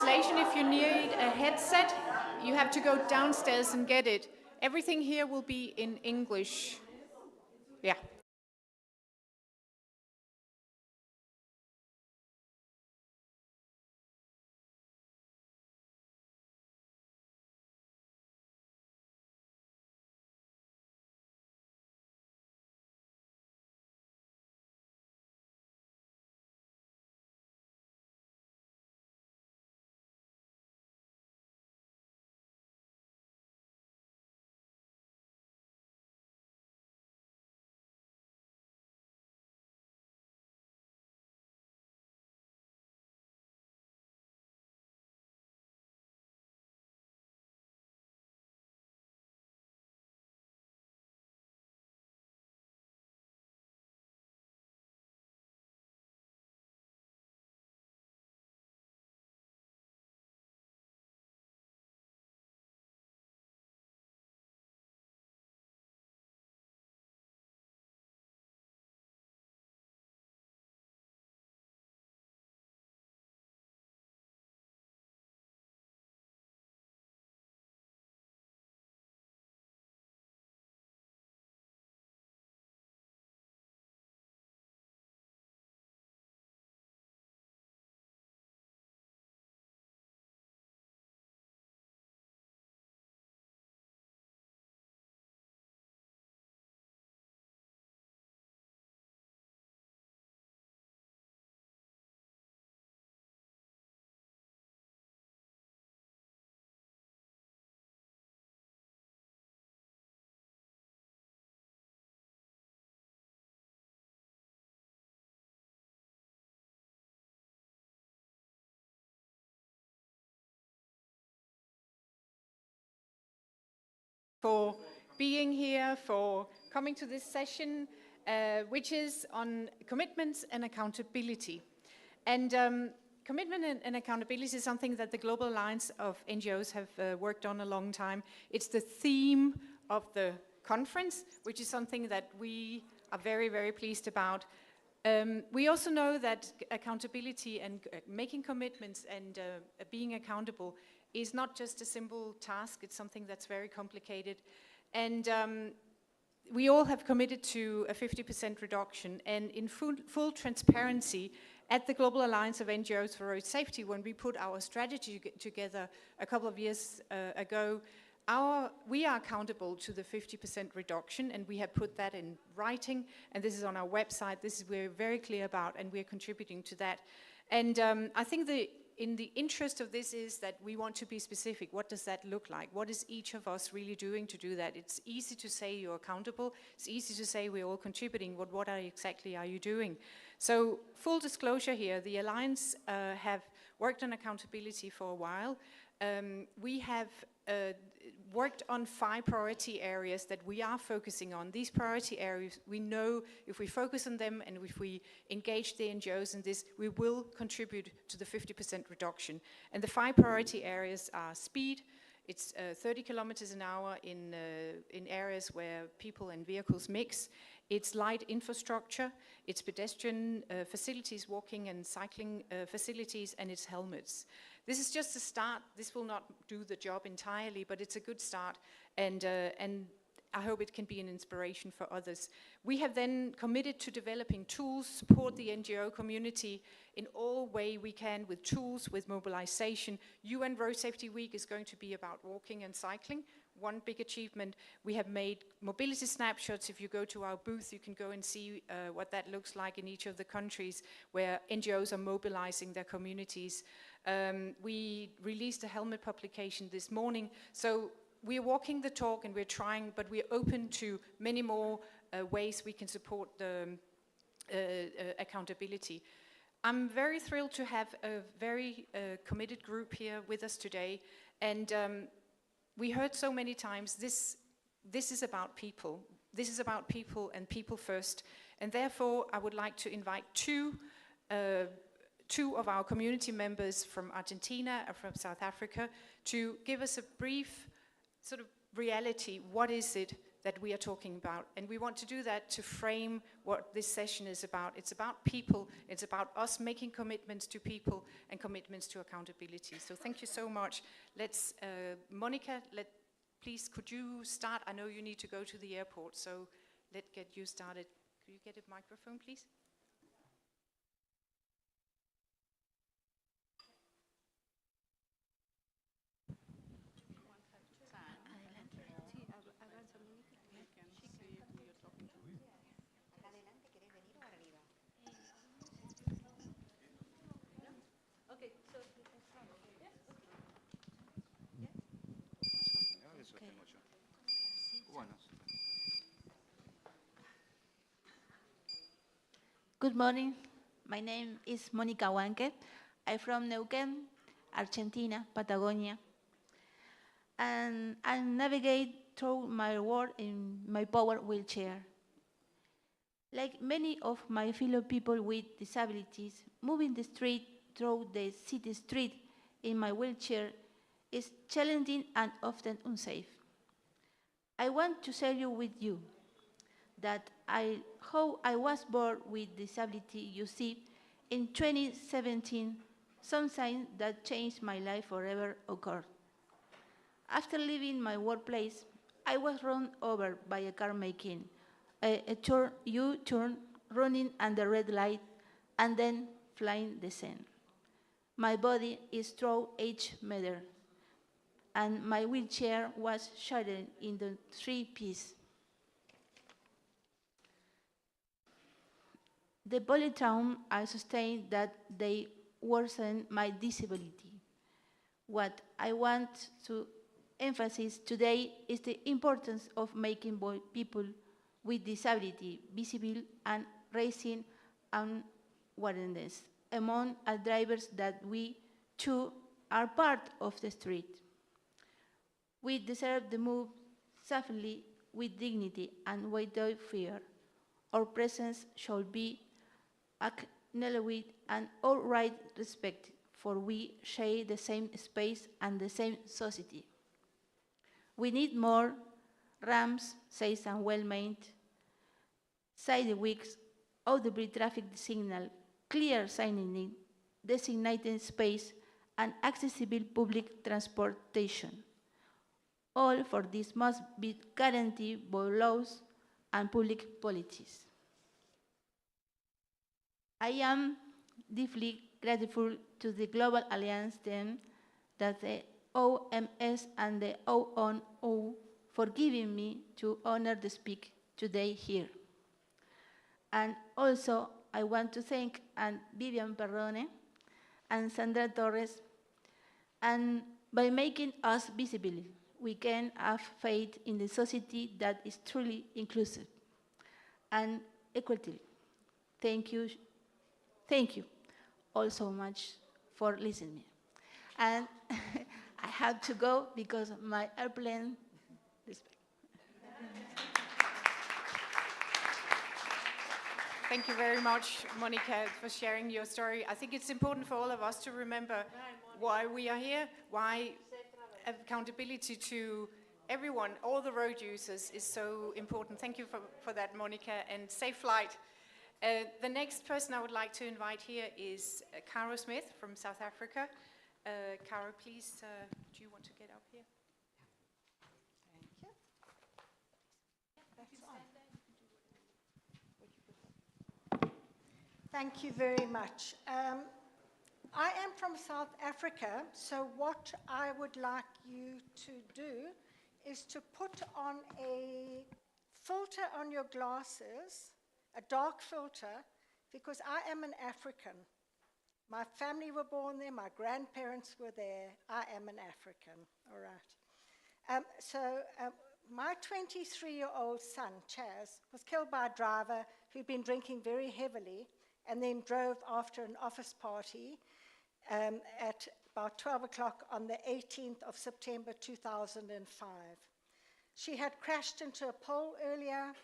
translation. If you need a headset, you have to go downstairs and get it. Everything here will be in English. Yeah. For being here, for coming to this session, which is on commitments and accountability. And commitment and accountability is something that the Global Alliance of NGOs have worked on a long time. It's the theme of the conference, which is something that we are very, very pleased about. We also know that accountability and making commitments and being accountable is not just a simple task, it's something that's very complicated. And we all have committed to a 50% reduction, and in full transparency, at the Global Alliance of NGOs for Road Safety, when we put our strategy together a couple of years ago, we are accountable to the 50% reduction, and we have put that in writing, and this is on our website. This is we're very clear about, and we're contributing to that. And I think in the interest of this is that we want to be specific. What does that look like? What is each of us really doing to do that? It's easy to say you're accountable. It's easy to say we're all contributing, but what exactly are you doing? So full disclosure here, the Alliance have worked on accountability for a while. We have worked on 5 priority areas that we are focusing on. These priority areas, we know if we focus on them and if we engage the NGOs in this, we will contribute to the 50% reduction. And the 5 priority areas are speed. It's 30 kilometers an hour in areas where people and vehicles mix. It's light infrastructure, it's pedestrian facilities, walking and cycling facilities, and it's helmets. This is just a start. This will not do the job entirely, but it's a good start, and I hope it can be an inspiration for others. We have then committed to developing tools, support the NGO community in all way we can with tools, with mobilization. UN Road Safety Week is going to be about walking and cycling. One big achievement, we have made mobility snapshots. If you go to our booth, you can go and see what that looks like in each of the countries where NGOs are mobilizing their communities. We released a helmet publication this morning. So we're walking the talk and we're trying, but we're open to many more ways we can support the accountability. I'm very thrilled to have a very committed group here with us today. And we heard so many times, this is about people. This is about people and people first. And therefore, I would like to invite two of our community members from Argentina and from South Africa to give us a brief sort of reality. What is it that we are talking about. And we want to do that to frame what this session is about. It's about people, it's about us making commitments to people and commitments to accountability. So thank you so much. Let's, Monica, please, could you start? I know you need to go to the airport, so let's get you started. Could you get a microphone, please? Good morning. My name is Mónica Huanque. I'm from Neuquén, Argentina, Patagonia. And I navigate through my world in my power wheelchair. Like many of my fellow people with disabilities, moving the street through the city street in my wheelchair is challenging and often unsafe. I want to share with you that how I was born with disability. You see, in 2017, some signs that changed my life forever occurred. After leaving my workplace, I was run over by a car making a U-turn, running under red light, and then flying the scene. My body is through 8 meters, and my wheelchair was shattered into 3 pieces. The polytrauma I sustained that they worsened my disability. What I want to emphasize today is the importance of making people with disability visible and raising awareness among our drivers that we, too, are part of the street. We deserve to move safely with dignity and without fear. Our presence should be acknowledged and all right respected, for we share the same space and the same society. We need more ramps, safe and well-maintained, sidewalks, audible traffic signal, clear signaling, designated space, and accessible public transportation. All for this must be guaranteed by laws and public policies. I am deeply grateful to the Global Alliance team, that the OMS and the ONU for giving me to honor to speak today here. And also, I want to thank Vivian Perrone and Sandra Torres, and by making us visible, we can have faith in the society that is truly inclusive and equitable. Thank you all so much for listening. And I have to go because my airplane is back. Thank you very much, Monica, for sharing your story. I think it's important for all of us to remember why we are here, why accountability to everyone, all the road users, is so important. Thank you for that, Monica, and safe flight. The next person I would like to invite here is Caro Smith from South Africa. Caro, please, do you want to get up here? Thank you. Thank you very much. I am from South Africa, so what I would like you to do is to put on a filter on your glasses, a dark filter, because I am an African. My family were born there, my grandparents were there, I am an African, all right. My 23-year-old son, Chaz, was killed by a driver who'd been drinking very heavily and then drove after an office party at about 12 o'clock on the 18th of September 2005. She had crashed into a pole earlier.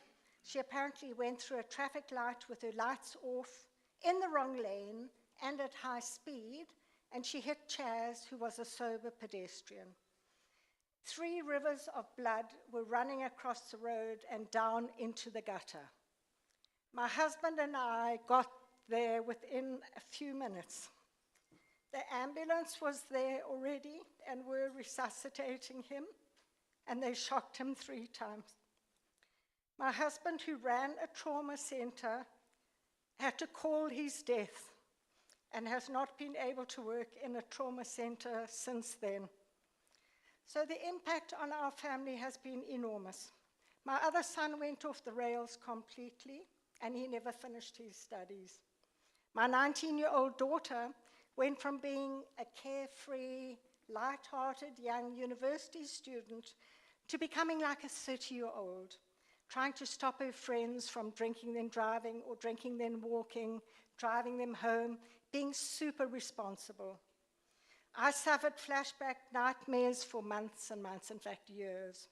She apparently went through a traffic light with her lights off, in the wrong lane and at high speed, and she hit Chaz, who was a sober pedestrian. 3 rivers of blood were running across the road and down into the gutter. My husband and I got there within a few minutes. The ambulance was there already and were resuscitating him, and they shocked him 3 times. My husband, who ran a trauma center, had to call his death and has not been able to work in a trauma center since then. So the impact on our family has been enormous. My other son went off the rails completely, and he never finished his studies. My 19-year-old daughter went from being a carefree, light-hearted young university student to becoming like a 30-year-old, trying to stop her friends from drinking then driving or drinking then walking, driving them home, being super responsible. I suffered flashback nightmares for months and months, in fact years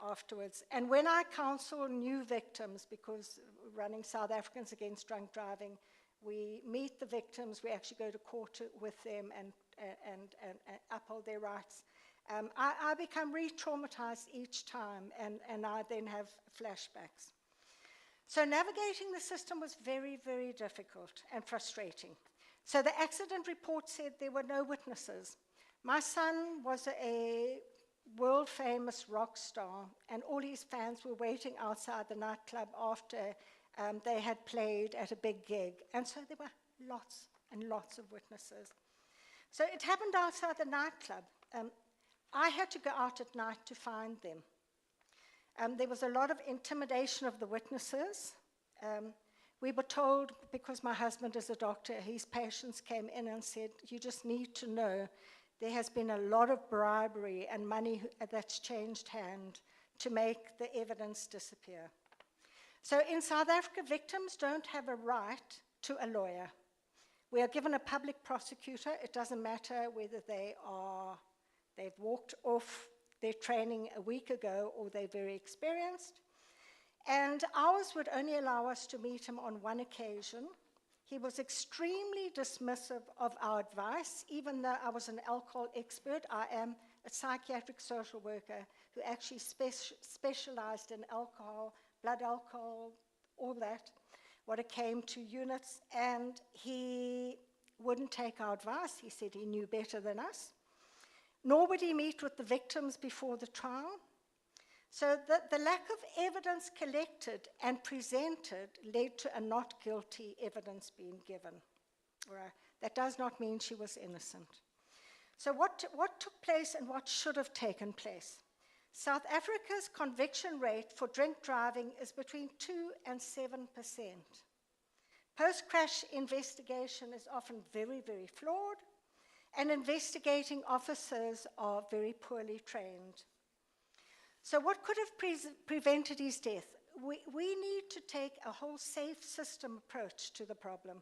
afterwards. And when I counsel new victims, because running South Africans Against Drunk Driving, we meet the victims, we actually go to court with them and uphold their rights. I become re-traumatized each time, and I then have flashbacks. So navigating the system was very, very difficult and frustrating. So the accident report said there were no witnesses. My son was a world-famous rock star, and all his fans were waiting outside the nightclub after they had played at a big gig. And so there were lots and lots of witnesses. So it happened outside the nightclub. I had to go out at night to find them. There was a lot of intimidation of the witnesses. We were told, because my husband is a doctor, his patients came in and said, you just need to know there has been a lot of bribery and money that's changed hand to make the evidence disappear. So in South Africa, victims don't have a right to a lawyer. We are given a public prosecutor. It doesn't matter whether they've walked off their training a week ago or they're very experienced. And ours would only allow us to meet him on one occasion. He was extremely dismissive of our advice, even though I was an alcohol expert. I am a psychiatric social worker who actually specialized in alcohol, blood alcohol, all that, when it came to units. And he wouldn't take our advice. He said he knew better than us. Nor would he meet with the victims before the trial. So the lack of evidence collected and presented led to a not guilty evidence being given. Right. That does not mean she was innocent. So what took place and what should have taken place? South Africa's conviction rate for drink driving is between 2 and 7%. Post-crash investigation is often very, very flawed, and investigating officers are very poorly trained. So what could have prevented his death? We need to take a whole safe system approach to the problem.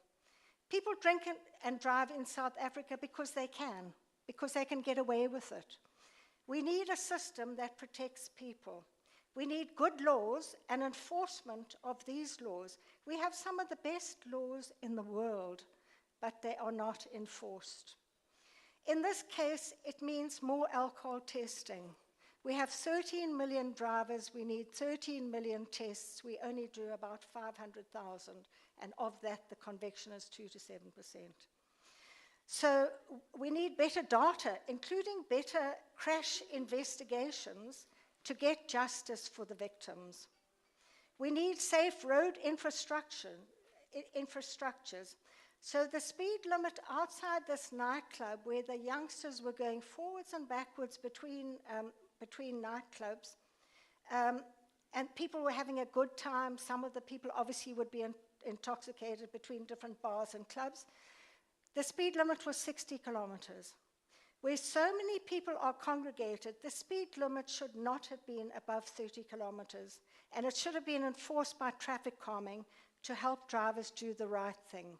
People drink and drive in South Africa because they can get away with it. We need a system that protects people. We need good laws and enforcement of these laws. We have some of the best laws in the world, but they are not enforced. In this case, it means more alcohol testing. We have 13 million drivers. We need 13 million tests. We only do about 500,000, and of that, the conviction is 2 to 7%. So we need better data, including better crash investigations to get justice for the victims. We need safe road infrastructures. So the speed limit outside this nightclub, where the youngsters were going forwards and backwards between nightclubs, and people were having a good time. Some of the people obviously would be intoxicated between different bars and clubs. The speed limit was 60 kilometers. Where so many people are congregated, the speed limit should not have been above 30 kilometers, and it should have been enforced by traffic calming to help drivers do the right thing.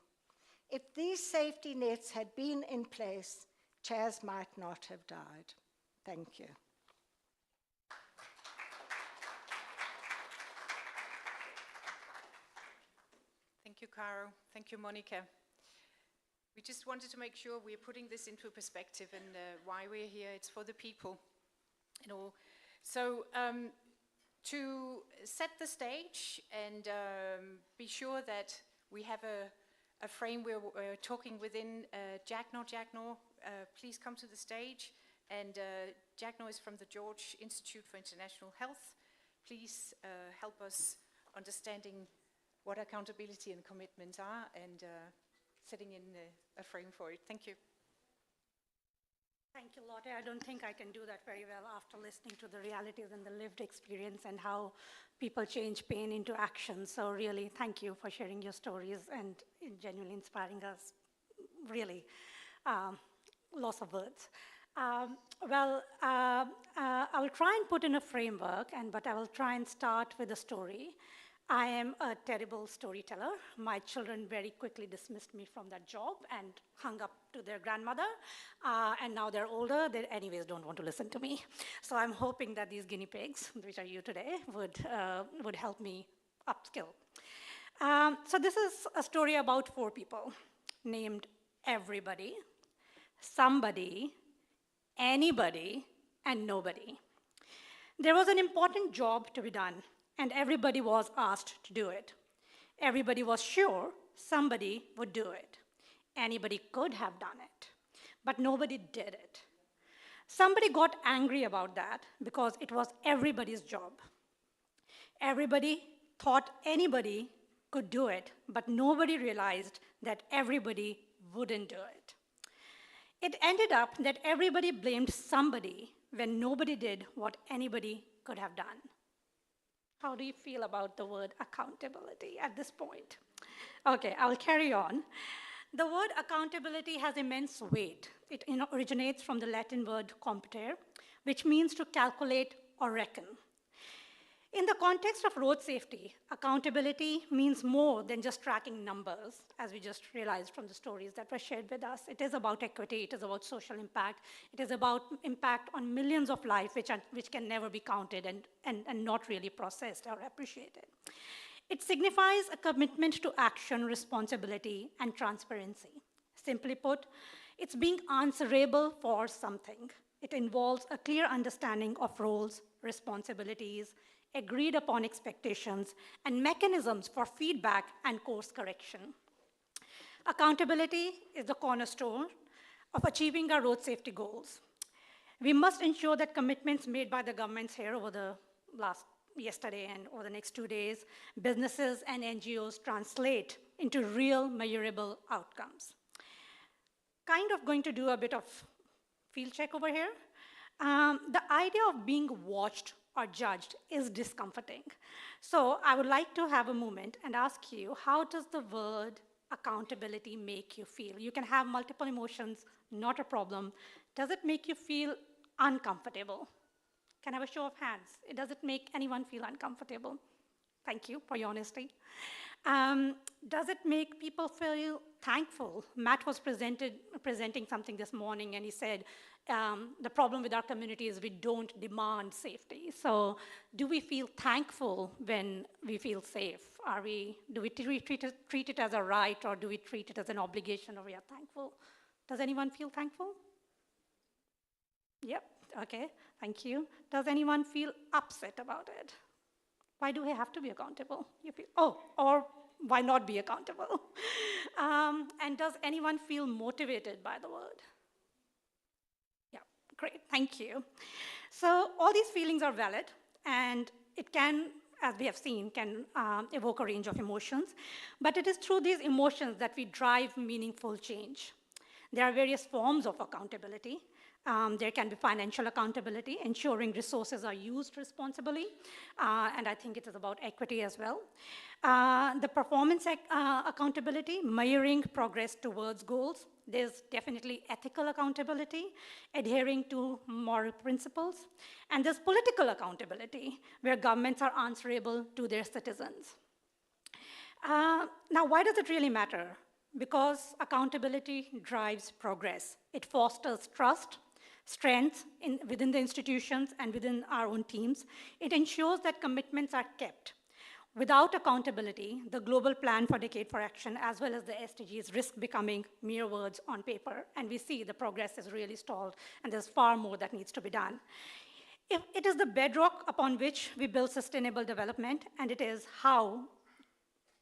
If these safety nets had been in place, Chaz might not have died. Thank you. Thank you, Caro. Thank you, Monica. We just wanted to make sure we're putting this into perspective and why we're here. It's for the people. and all. So to set the stage and be sure that we have a frame we're talking within, Jacknor, please come to the stage. And Jacknor is from the George Institute for International Health. Please help us understanding what accountability and commitments are and setting in a frame for it. Thank you. Thank you, Lotte. I don't think I can do that very well after listening to the realities and the lived experience and how people change pain into action. So really, thank you for sharing your stories and genuinely inspiring us. Really, loss of words. I will try and put in a framework, but I will try and start with a story. I am a terrible storyteller. My children very quickly dismissed me from that job and hung up to their grandmother. And now they're older, they anyways don't want to listen to me. So I'm hoping that these guinea pigs, which are you today, would help me upskill. So this is a story about 4 people named everybody, somebody, anybody, and nobody. There was an important job to be done, and everybody was asked to do it. Everybody was sure somebody would do it. Anybody could have done it, but nobody did it. Somebody got angry about that because it was everybody's job. Everybody thought anybody could do it, but nobody realized that everybody wouldn't do it. It ended up that everybody blamed somebody when nobody did what anybody could have done. How do you feel about the word accountability at this point? Okay, I'll carry on. The word accountability has immense weight. It originates from the Latin word computere, which means to calculate or reckon. In the context of road safety, accountability means more than just tracking numbers, as we just realized from the stories that were shared with us. It is about equity, it is about social impact, it is about impact on millions of lives which can never be counted and not really processed or appreciated. It signifies a commitment to action, responsibility, and transparency. Simply put, it's being answerable for something. It involves a clear understanding of roles, responsibilities, agreed upon expectations, and mechanisms for feedback and course correction. Accountability is the cornerstone of achieving our road safety goals. We must ensure that commitments made by the governments here over yesterday and over the next 2 days, businesses and NGOs translate into real measurable outcomes. Kind of going to do a bit of field check over here. The idea of being watched or judged is discomforting. So I would like to have a moment and ask you, how does the word accountability make you feel? You can have multiple emotions, not a problem. Does it make you feel uncomfortable? Can I have a show of hands? Does it make anyone feel uncomfortable? Thank you for your honesty. Does it make people feel thankful? Matt was presenting something this morning, and he said, the problem with our community is we don't demand safety. So do we feel thankful when we feel safe? Do we treat it as a right, or do we treat it as an obligation, or we are thankful? Does anyone feel thankful? Yep, okay, thank you. Does anyone feel upset about it? Why do we have to be accountable? Or why not be accountable? And does anyone feel motivated by the word? Yeah, great, thank you. So all these feelings are valid, and it can, as we have seen, can evoke a range of emotions, but it is through these emotions that we drive meaningful change. There are various forms of accountability. There can be financial accountability, ensuring resources are used responsibly, and I think it is about equity as well. The performance accountability, measuring progress towards goals. There's definitely ethical accountability, adhering to moral principles. And there's political accountability, where governments are answerable to their citizens. Now, why does it really matter? Because accountability drives progress. It fosters trust, strength within the institutions and within our own teams. It ensures that commitments are kept. Without accountability, the global plan for Decade for Action, as well as the SDGs, risk becoming mere words on paper, and we see the progress is really stalled, and there's far more that needs to be done. It is the bedrock upon which we build sustainable development, and it is how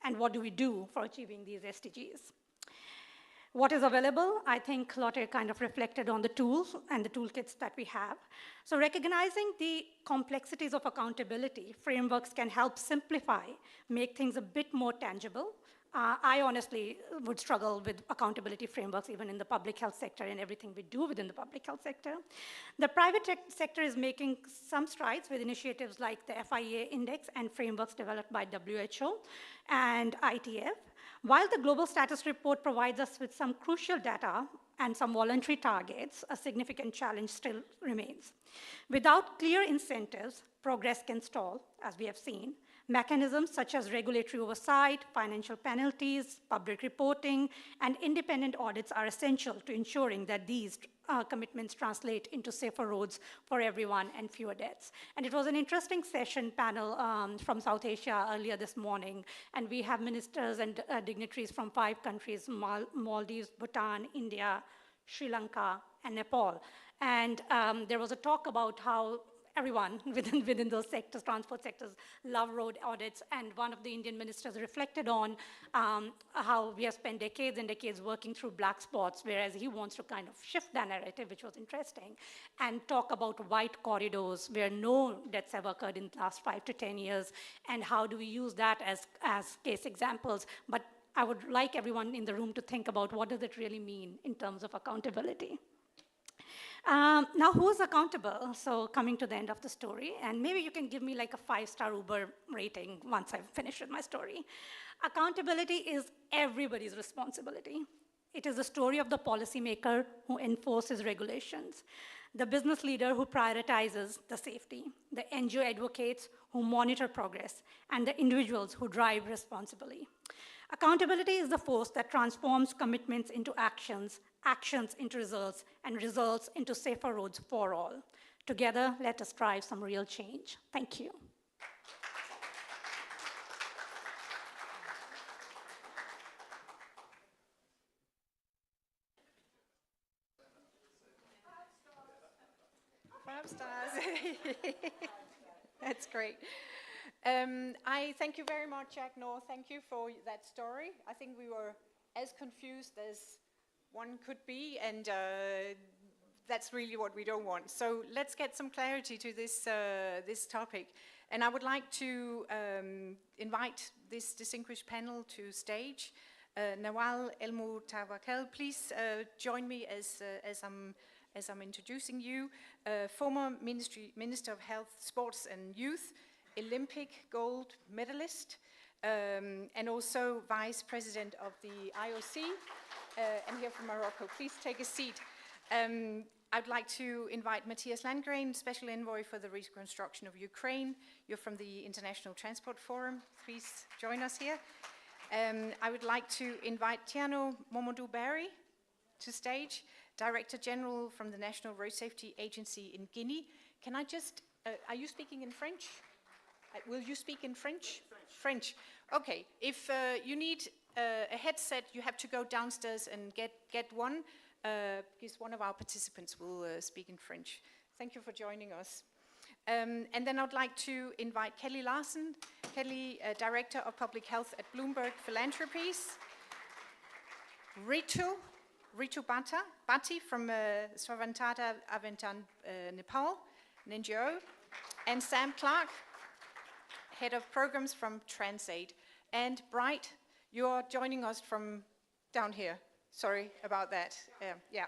and what do we do for achieving these SDGs. What is available? I think Lotte kind of reflected on the tools and the toolkits that we have. So recognizing the complexities of accountability, frameworks can help simplify, make things a bit more tangible. I honestly would struggle with accountability frameworks even in the public health sector and everything we do within the public health sector. The private sector is making some strides with initiatives like the FIA Index and frameworks developed by WHO and ITF. While the Global Status Report provides us with some crucial data and some voluntary targets, a significant challenge still remains. Without clear incentives, progress can stall, as we have seen. Mechanisms such as regulatory oversight, financial penalties, public reporting, and independent audits are essential to ensuring that these commitments translate into safer roads for everyone and fewer deaths. And it was an interesting session panel from South Asia earlier this morning, and we have ministers and dignitaries from 5 countries, Maldives, Bhutan, India, Sri Lanka, and Nepal. And there was a talk about how everyone within those sectors, transport sectors, love road audits, and one of the Indian ministers reflected on how we have spent decades and decades working through black spots, whereas he wants to kind of shift that narrative, which was interesting, and talk about white corridors where no deaths have occurred in the last 5 to 10 years, and how do we use that as case examples. But I would like everyone in the room to think about what does it really mean in terms of accountability. Now, who's accountable? So coming to the end of the story, and maybe you can give me like a 5-star Uber rating once I've finished with my story. Accountability is everybody's responsibility. It is the story of the policymaker who enforces regulations, the business leader who prioritizes the safety, the NGO advocates who monitor progress, and the individuals who drive responsibly. Accountability is the force that transforms commitments into actions, actions into results, and results into safer roads for all. Together, let us drive some real change. Thank you. Five stars. That's great. I thank you very much, Agnor. Thank you for that story. I think we were as confused as one could be, and that's really what we don't want. So let's get some clarity to this topic. And I would like to invite this distinguished panel to stage. Nawal El-Moutawakel, please join me as I'm introducing you. Former Minister of Health, Sports and Youth, Olympic gold medalist, and also Vice President of the IOC, and here from Morocco. Please take a seat. I'd like to invite Matthias Landgren, Special Envoy for the Reconstruction of Ukraine. You're from the International Transport Forum. Please join us here. I would like to invite Tiano Momodou Barry to stage, Director General from the National Road Safety Agency in Guinea. Can I just, are you speaking in French? Will you speak in French? French. Okay. If you need a headset, you have to go downstairs and get one, because one of our participants will speak in French. Thank you for joining us. And then I'd like to invite Kelly Larson, Kelly, Director of Public Health at Bloomberg Philanthropies. Ritu Bhatti from Swavantada Aventan, Nepal, an NGO. And Sam Clark, Head of Programs from TransAid. And Bright, you're joining us from down here. Sorry about that. Yeah.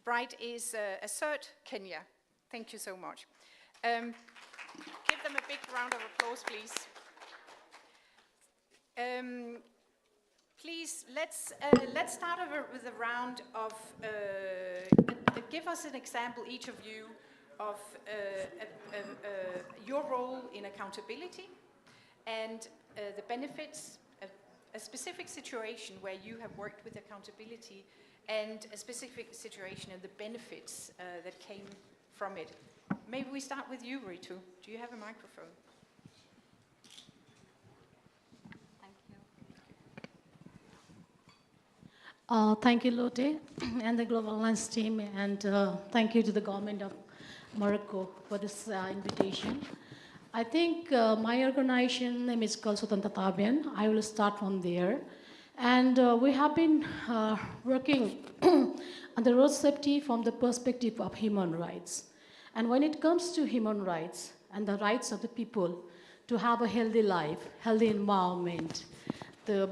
Bright is Assert Kenya. Thank you so much. Give them a big round of applause, please. Please, let's start over with a round of, give us an example, each of you, of your role in accountability and the benefits, a specific situation where you have worked with accountability and a specific situation and the benefits that came from it. Maybe we start with you, Ritu. Do you have a microphone? Thank you, Lotte, and the Global Alliance team, and thank you to the government of Morocco, for this invitation. I think my organization name is called Sultan Tatabian. I will start from there. And we have been working on the road safety from the perspective of human rights. And when it comes to human rights and the rights of the people to have a healthy life, healthy environment, the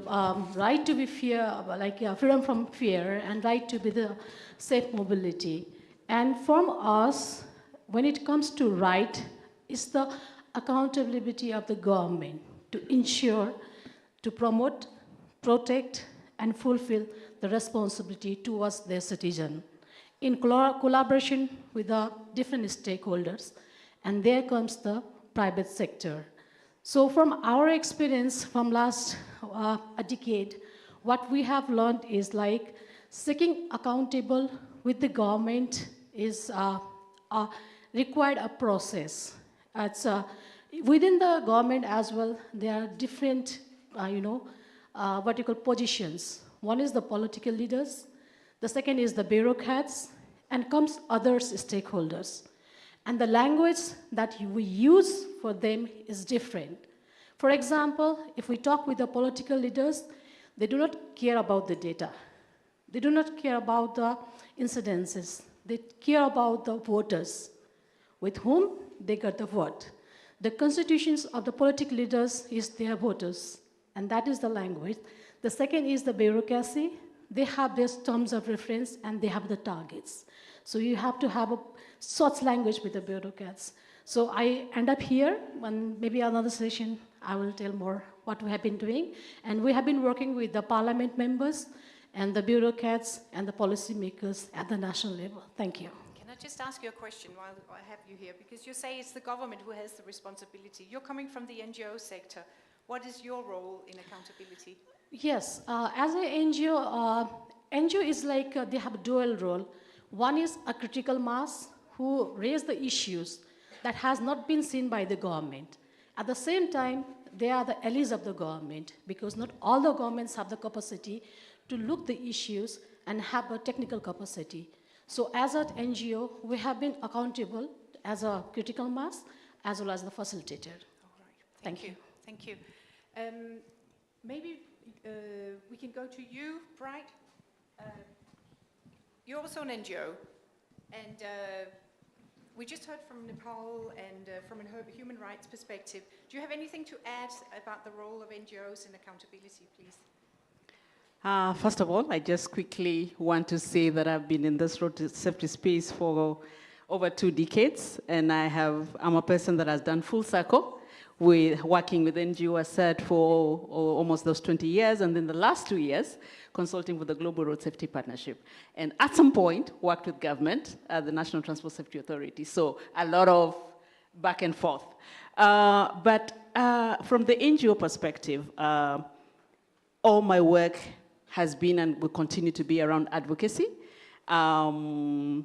right to be freedom from fear, and right to be the safe mobility. And from us, when it comes to right, it's the accountability of the government to ensure, to promote, protect, and fulfill the responsibility towards their citizen in collaboration with the different stakeholders. And there comes the private sector. So from our experience from last a decade, what we have learned is like seeking accountable with the government is required a process. It's, within the government as well, there are different, what you call positions. One is the political leaders, the second is the bureaucrats, and comes others stakeholders. And the language that we use for them is different. For example, if we talk with the political leaders, they do not care about the data. They do not care about the incidences. They care about the voters, with whom they got the vote. The constitutions of the political leaders is their voters, and that is the language. The second is the bureaucracy. They have their terms of reference, and they have the targets. So you have to have a such language with the bureaucrats. So I end up here, and maybe another session I will tell more what we have been doing. And we have been working with the parliament members and the bureaucrats and the policymakers at the national level. Thank you. Can I just ask you a question while I have you here? Because you say it's the government who has the responsibility. You're coming from the NGO sector. What is your role in accountability? Yes, as an NGO, NGO is like they have a dual role. One is a critical mass who raise the issues that has not been seen by the government. At the same time, they are the allies of the government because not all the governments have the capacity to look the issues and have a technical capacity. So as an NGO, we have been accountable as a critical mass as well as the facilitator. All right. Thank you. Thank you. Maybe we can go to you, Bright. You're also an NGO, and we just heard from Nepal and from a human rights perspective. Do you have anything to add about the role of NGOs in accountability, please? First of all, I just quickly want to say that I've been in this road safety space for over 2 decades, and I'm a person that has done full circle with working with NGO, I said, for almost those 20 years, and then the last 2 years, consulting with the Global Road Safety Partnership. And at some point, worked with government at the National Transport Safety Authority. So a lot of back and forth. But from the NGO perspective, all my work has been and will continue to be around advocacy in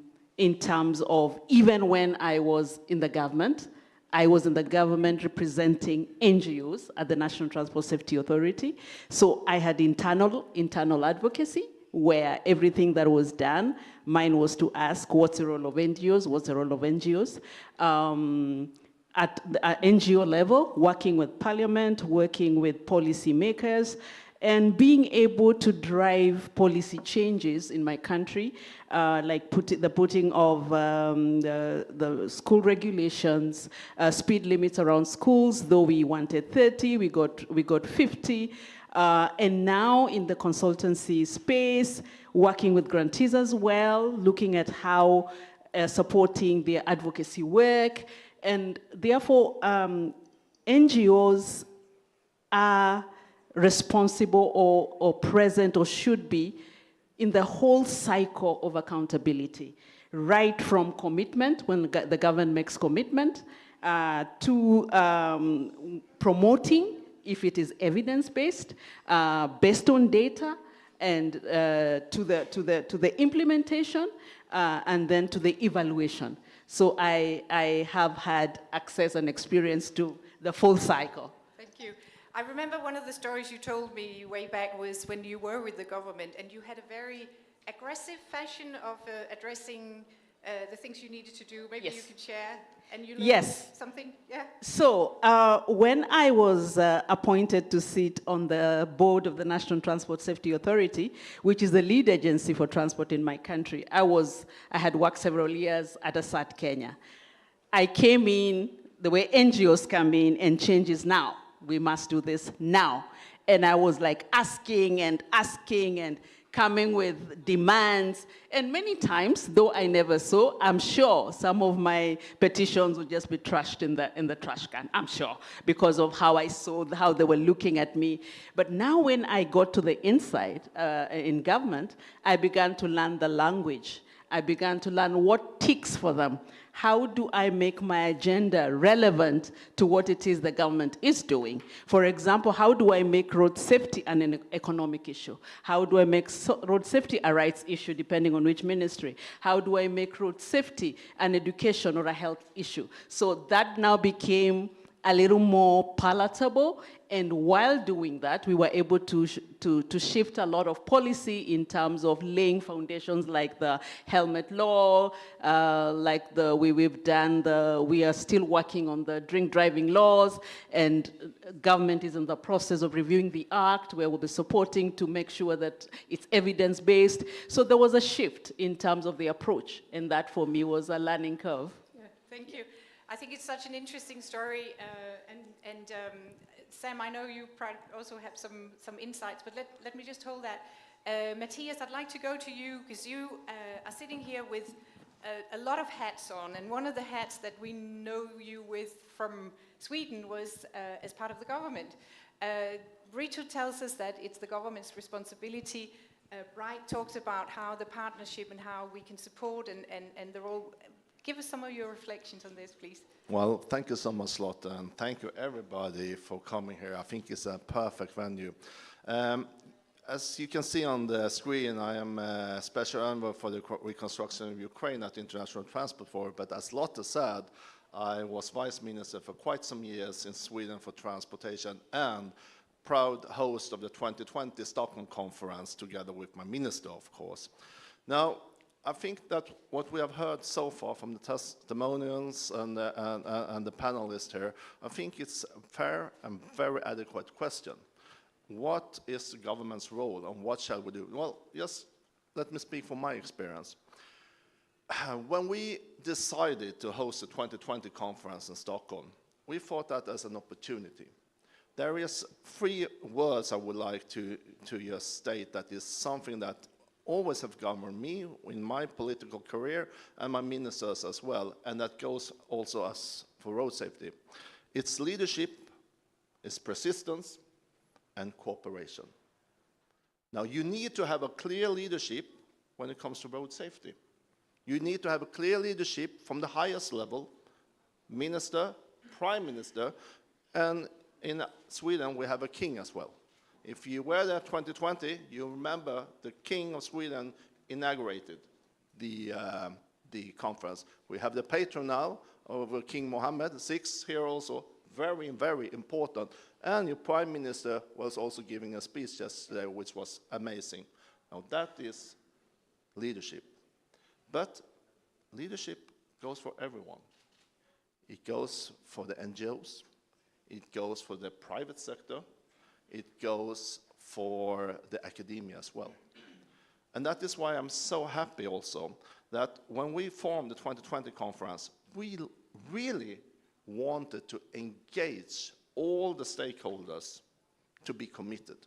terms of even when I was in the government, I was in the government representing NGOs at the National Transport Safety Authority. So I had internal advocacy where everything that was done, mine was to ask what's the role of NGOs, what's the role of NGOs. At the NGO level, working with parliament, working with policymakers, and being able to drive policy changes in my country, like the putting of the school regulations, speed limits around schools. Though we wanted 30, we got 50. And now in the consultancy space, working with grantees as well, looking at how supporting their advocacy work. And therefore, NGOs are responsible or present or should be in the whole cycle of accountability, right from commitment, when the government makes commitment, to promoting, if it is evidence-based, based on data, and to the implementation, and then to the evaluation. So I have had access and experience to the full cycle. Thank you. I remember one of the stories you told me way back was when you were with the government and you had a very aggressive fashion of addressing the things you needed to do. Maybe Yes. you could share. And you learned Yes. something? Yeah. So, when I was appointed to sit on the board of the National Transport Safety Authority, which is the lead agency for transport in my country, I had worked several years at ASAT Kenya. I came in the way NGOs come in and changes now. We must do this now. And I was like asking and coming with demands. And many times, though I never saw, I'm sure some of my petitions would just be trashed in the trash can, I'm sure, because of how I saw, how they were looking at me. But now when I got to the inside in government, I began to learn the language. I began to learn what ticks for them. How do I make my agenda relevant to what it is the government is doing? For example, how do I make road safety an economic issue? How do I make road safety a rights issue, depending on which ministry? How do I make road safety an education or a health issue? So that now became a little more palatable, and while doing that, we were able to shift a lot of policy in terms of laying foundations like the helmet law, we are still working on the drink driving laws, and government is in the process of reviewing the act, where we'll be supporting to make sure that it's evidence-based. So there was a shift in terms of the approach, and that for me was a learning curve. Yeah, thank you. I think it's such an interesting story, and Sam, I know you also have some insights, but let me just hold that. Matthias, I'd like to go to you, because you are sitting here with a lot of hats on, and one of the hats that we know you with from Sweden was as part of the government. Ritu tells us that it's the government's responsibility. Bright talks about how the partnership and how we can support and the role. Give us some of your reflections on this, please. Well, thank you so much, Lotte, and thank you everybody for coming here. I think it's a perfect venue. As you can see on the screen, I am a special envoy for the reconstruction of Ukraine at the International Transport Forum, but as Lotte said, I was vice minister for quite some years in Sweden for transportation and proud host of the 2020 Stockholm conference together with my minister, of course. Now, I think that what we have heard so far from the testimonials and the panelists here, I think it's a fair and very adequate question. What is the government's role and what shall we do? Well, yes, let me speak from my experience. When we decided to host the 2020 conference in Stockholm, we thought that as an opportunity. There is 3 words I would like to just state that is something that always have governed me in my political career and my ministers as well, and that goes also as for road safety. It's leadership, it's persistence, and cooperation. Now, you need to have a clear leadership when it comes to road safety. You need to have a clear leadership from the highest level, minister, prime minister, and in Sweden we have a king as well. If you were there 2020, you remember the King of Sweden inaugurated the conference. We have the patron now of King Mohammed VI here also, very, very important. And your Prime Minister was also giving a speech yesterday, which was amazing. Now that is leadership. But leadership goes for everyone. It goes for the NGOs. It goes for the private sector. It goes for the academia as well. And that is why I'm so happy also that when we formed the 2020 conference, we really wanted to engage all the stakeholders to be committed.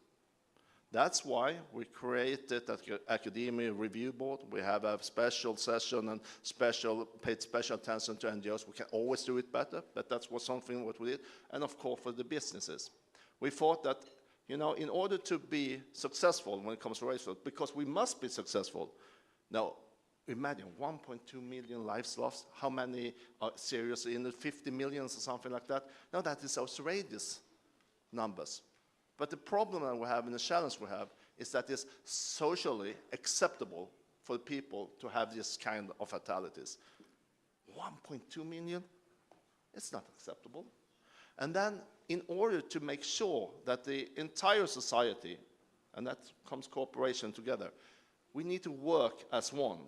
That's why we created the Academia Review Board. We have a special session and paid special attention to NGOs. We can always do it better, but that's something what we did. And of course for the businesses. We thought that, you know, in order to be successful when it comes to race road, because we must be successful. Now, imagine 1.2 million lives lost. How many are seriously injured? 50 million or something like that. Now, that is outrageous numbers. But the problem that we have and the challenge we have is that it's socially acceptable for people to have this kind of fatalities. 1.2 million? It's not acceptable. And then, in order to make sure that the entire society, and that comes cooperation together, we need to work as one.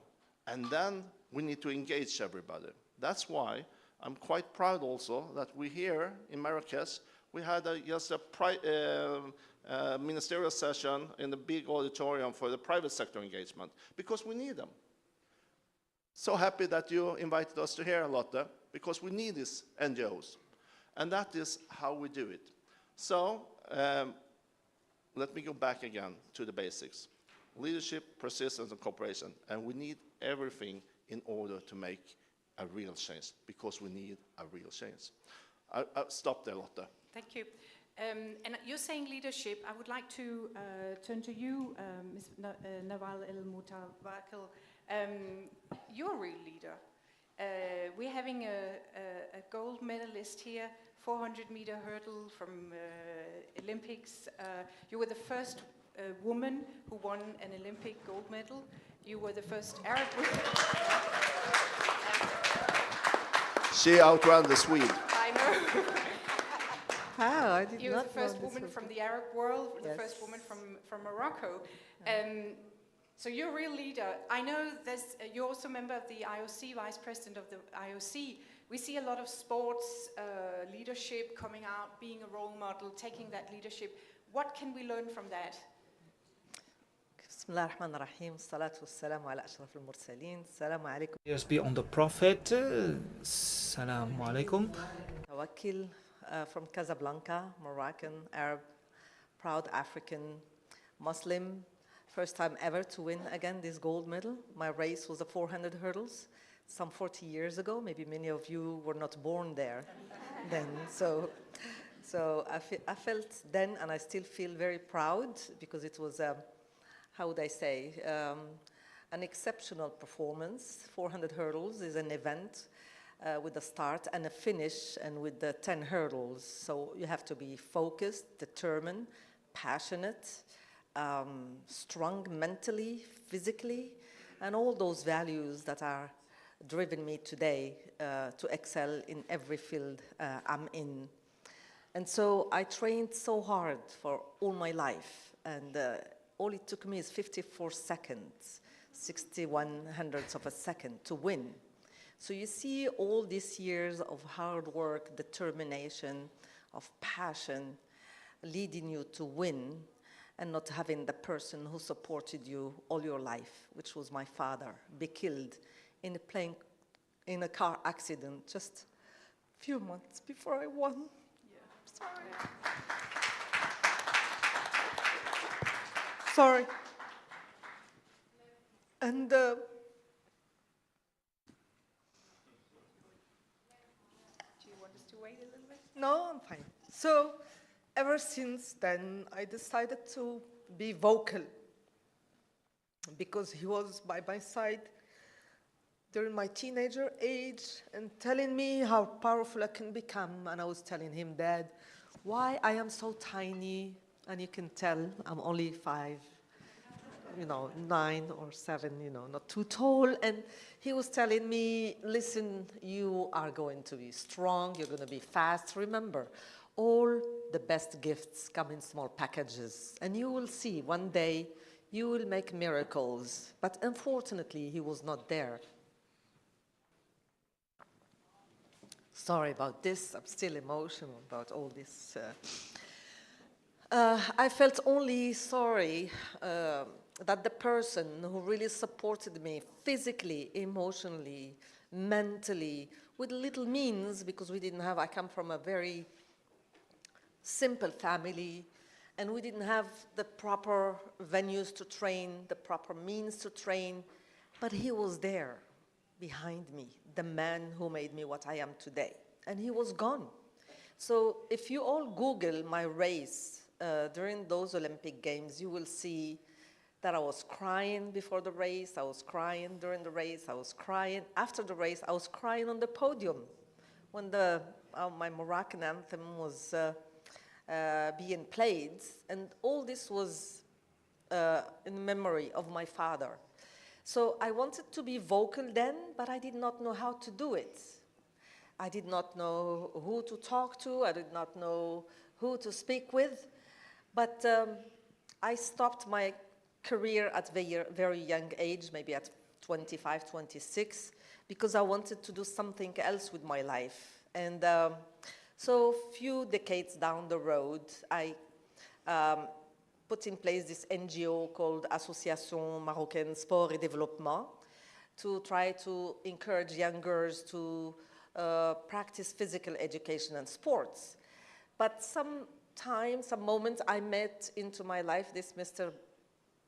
And then we need to engage everybody. That's why I'm quite proud also that we here in Marrakesh, we had just a ministerial session in the big auditorium for the private sector engagement, because we need them. So happy that you invited us to here, Lotte, because we need these NGOs. And that is how we do it. So let me go back again to the basics. Leadership, persistence, and cooperation. And we need everything in order to make a real change, because we need a real change. I'll stop there, Lotte. Thank you. And you're saying leadership. I would like to turn to you, Ms. Nawal El-Mutawakil. You're a real leader. We're having a gold medalist here, 400-meter hurdle from Olympics. You were the first woman who won an Olympic gold medal. You were the first Arab woman. She outran the Swede. I know. How? I did You were not the first know this woman was from the Arab world, the Yes. first woman from Morocco. So you're a real leader. I know you're also a member of the IOC, vice president of the IOC. We see a lot of sports leadership coming out, being a role model, taking that leadership. What can we learn from that? بسم الله الرحمن الرحيم الصلاة والسلام على أشرف المرسلين السلام عليكم. Peace be on the Prophet. Assalamu alaikum. Tawakil from Casablanca, Moroccan, Arab, proud African Muslim. First time ever to win again this gold medal. My race was the 400 hurdles some 40 years ago. Maybe many of you were not born there then. So I felt then, and I still feel very proud, because it was how would I say, an exceptional performance. 400 hurdles is an event with a start and a finish, and with the 10 hurdles. So you have to be focused, determined, passionate, strong mentally, physically, and all those values that are driven me today to excel in every field I'm in. And so I trained so hard for all my life, and all it took me is 54 seconds, 61 hundredths of a second to win. So you see all these years of hard work, determination, of passion, leading you to win, and not having the person who supported you all your life, which was my father, be killed in a car accident just a few months before I won. Yeah. Sorry. And Do you want us to wait a little bit? no, I'm fine. So ever since then, I decided to be vocal, because he was by my side during my teenager age and telling me how powerful I can become. And I was telling him, Dad, why I am so tiny, and you can tell I'm only 5, 9 or 7, not too tall. And he was telling me, listen, you are going to be strong, you're going to be fast. Remember, all the best gifts come in small packages, and you will see one day you will make miracles. But unfortunately, he was not there. Sorry about this, I'm still emotional about all this. I felt only sorry that the person who really supported me physically, emotionally, mentally, with little means, because I come from a very simple family, and we didn't have the proper venues to train, the proper means to train, but he was there behind me, the man who made me what I am today, and he was gone. So if you all Google my race during those Olympic Games, you will see that I was crying before the race, I was crying during the race, I was crying after the race, I was crying on the podium when my Moroccan anthem was being played, and all this was in memory of my father. So I wanted to be vocal then, but I did not know how to do it. I did not know who to talk to, I did not know who to speak with, but I stopped my career at a very young age, maybe at 25, 26, because I wanted to do something else with my life. And so a few decades down the road, I put in place this NGO called Association Marocaine Sport et Développement to try to encourage young girls to practice physical education and sports. But some moments I met into my life this Mr.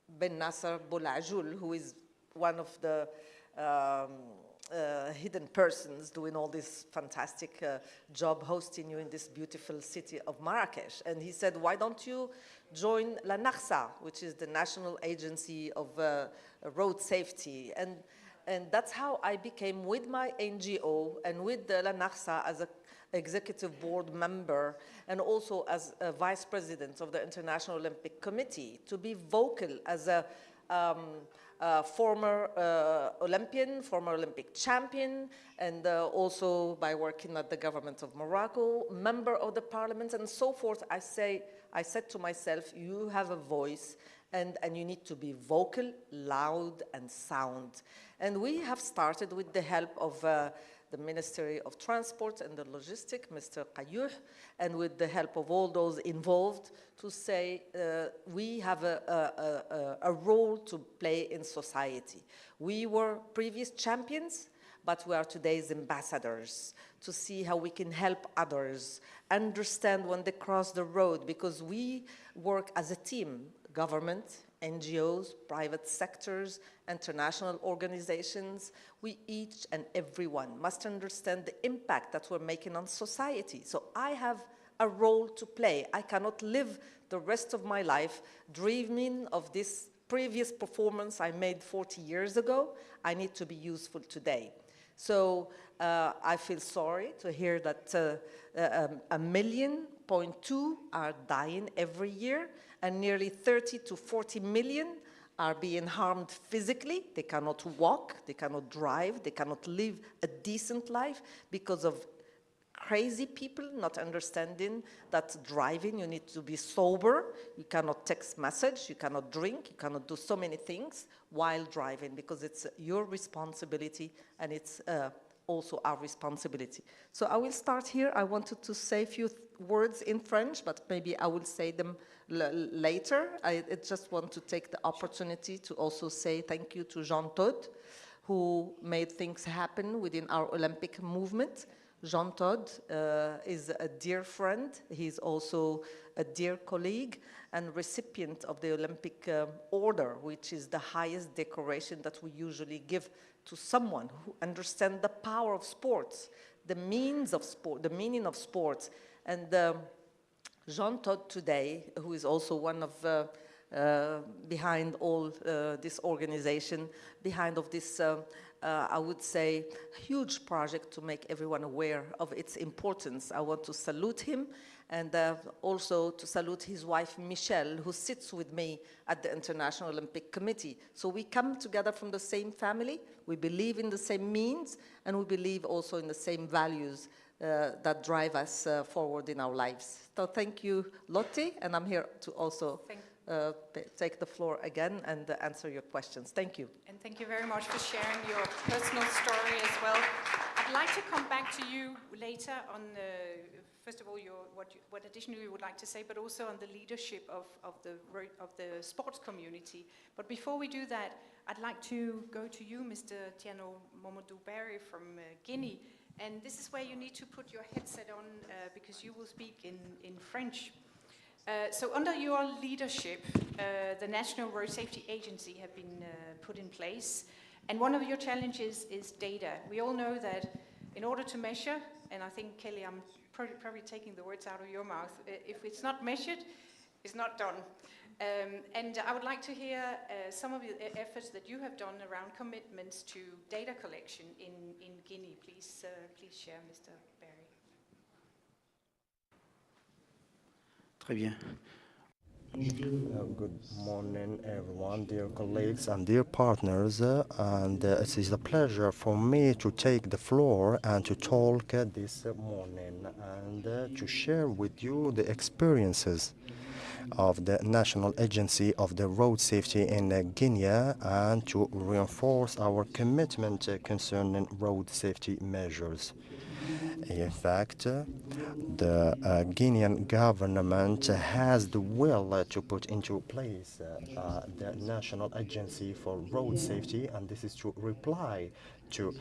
Ben Nasser Boulajul, who is one of the hidden persons doing all this fantastic job hosting you in this beautiful city of Marrakesh. And he said, why don't you join La NARSA, which is the National Agency of Road Safety. And that's how I became, with my NGO and with the La NARSA as an executive board member and also as a vice president of the International Olympic Committee, to be vocal as a former Olympian, former Olympic champion, and also by working at the government of Morocco, member of the parliament, and so forth. I said to myself, you have a voice, and you need to be vocal, loud, and sound. And we have started with the help of the Ministry of Transport and the Logistics, Mr. Qayyuh, and with the help of all those involved, to say we have a role to play in society. We were previous champions, but we are today's ambassadors to see how we can help others understand when they cross the road, because we work as a team, government, NGOs, private sectors, international organizations. We each and everyone must understand the impact that we're making on society. So I have a role to play. I cannot live the rest of my life dreaming of this previous performance I made 40 years ago. I need to be useful today. So I feel sorry to hear that 1.2 million are dying every year, and nearly 30 to 40 million are being harmed physically. They cannot walk, they cannot drive, they cannot live a decent life because of crazy people not understanding that driving, you need to be sober, you cannot text message, you cannot drink, you cannot do so many things while driving, because it's your responsibility and it's also our responsibility. So I will start here. I wanted to say a few words in French, but maybe I will say them later. I just want to take the opportunity to also say thank you to Jean Todt, who made things happen within our Olympic movement. Jean Todt is a dear friend. He's also a dear colleague and recipient of the Olympic Order, which is the highest decoration that we usually give to someone who understands the power of sports, the means of sport, the meaning of sports. And Jean Todt today, who is also one of behind all this organization, behind of this I would say, huge project to make everyone aware of its importance. I want to salute him, and also to salute his wife, Michelle, who sits with me at the International Olympic Committee. So we come together from the same family, we believe in the same means, and we believe also in the same values that drive us forward in our lives. So thank you, Lottie, and I'm here to also take the floor again and answer your questions. Thank you. And thank you very much for sharing your personal story as well. I'd like to come back to you later on, first of all, what additionally you would like to say, but also on the leadership of the sports community. But before we do that, I'd like to go to you, Mr. Tiano Momodou Barry from Guinea. And this is where you need to put your headset on because you will speak in French. So under your leadership, the National Road Safety Agency have been put in place, and one of your challenges is data. We all know that in order to measure, and I think, Kelly, I'm probably taking the words out of your mouth, if it's not measured, it's not done. And I would like to hear some of the efforts that you have done around commitments to data collection in Guinea. Please share, Mr. Barry. Très bien. Good morning, everyone, dear colleagues and dear partners. And it is a pleasure for me to take the floor and to talk this morning and to share with you the experiences of the National Agency of the Road Safety in Guinea and to reinforce our commitment concerning road safety measures. In fact, the Guinean government has the will to put into place the National Agency for Road Safety, and this is to reply to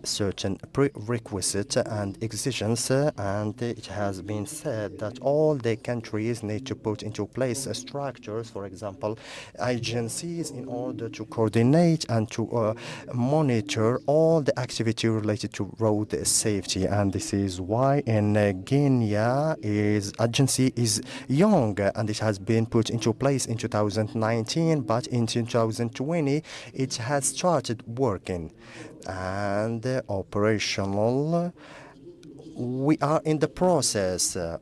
certain prerequisites and exigences, and it has been said that all the countries need to put into place structures, for example, agencies, in order to coordinate and to monitor all the activity related to road safety. And this is why in Guinea agency is young, and it has been put into place in 2019, but in 2020 it has started working and operational. We are in the process, and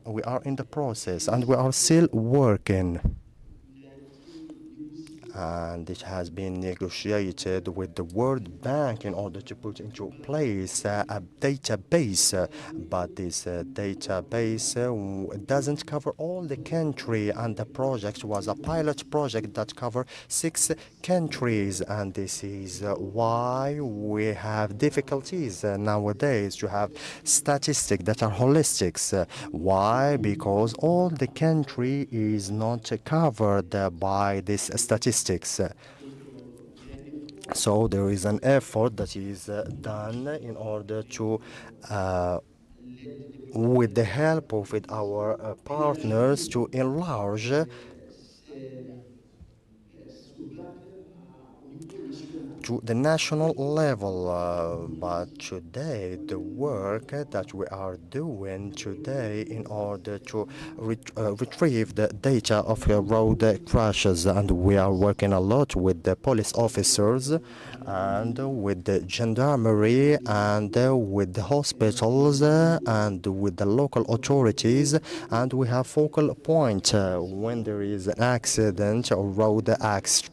we are still working. And it has been negotiated with the World Bank in order to put into place a database, but this database doesn't cover all the country, and the project was a pilot project that covered 6 countries, and this is why we have difficulties nowadays to have statistics that are holistic. Why? Because all the country is not covered by this statistics. So there is an effort that is done in order to, with the help of our partners, to enlarge to the national level, but today the work that we are doing today in order to retrieve the data of road crashes, and we are working a lot with the police officers and with the gendarmerie and with the hospitals and with the local authorities, and we have focal point when there is an accident or road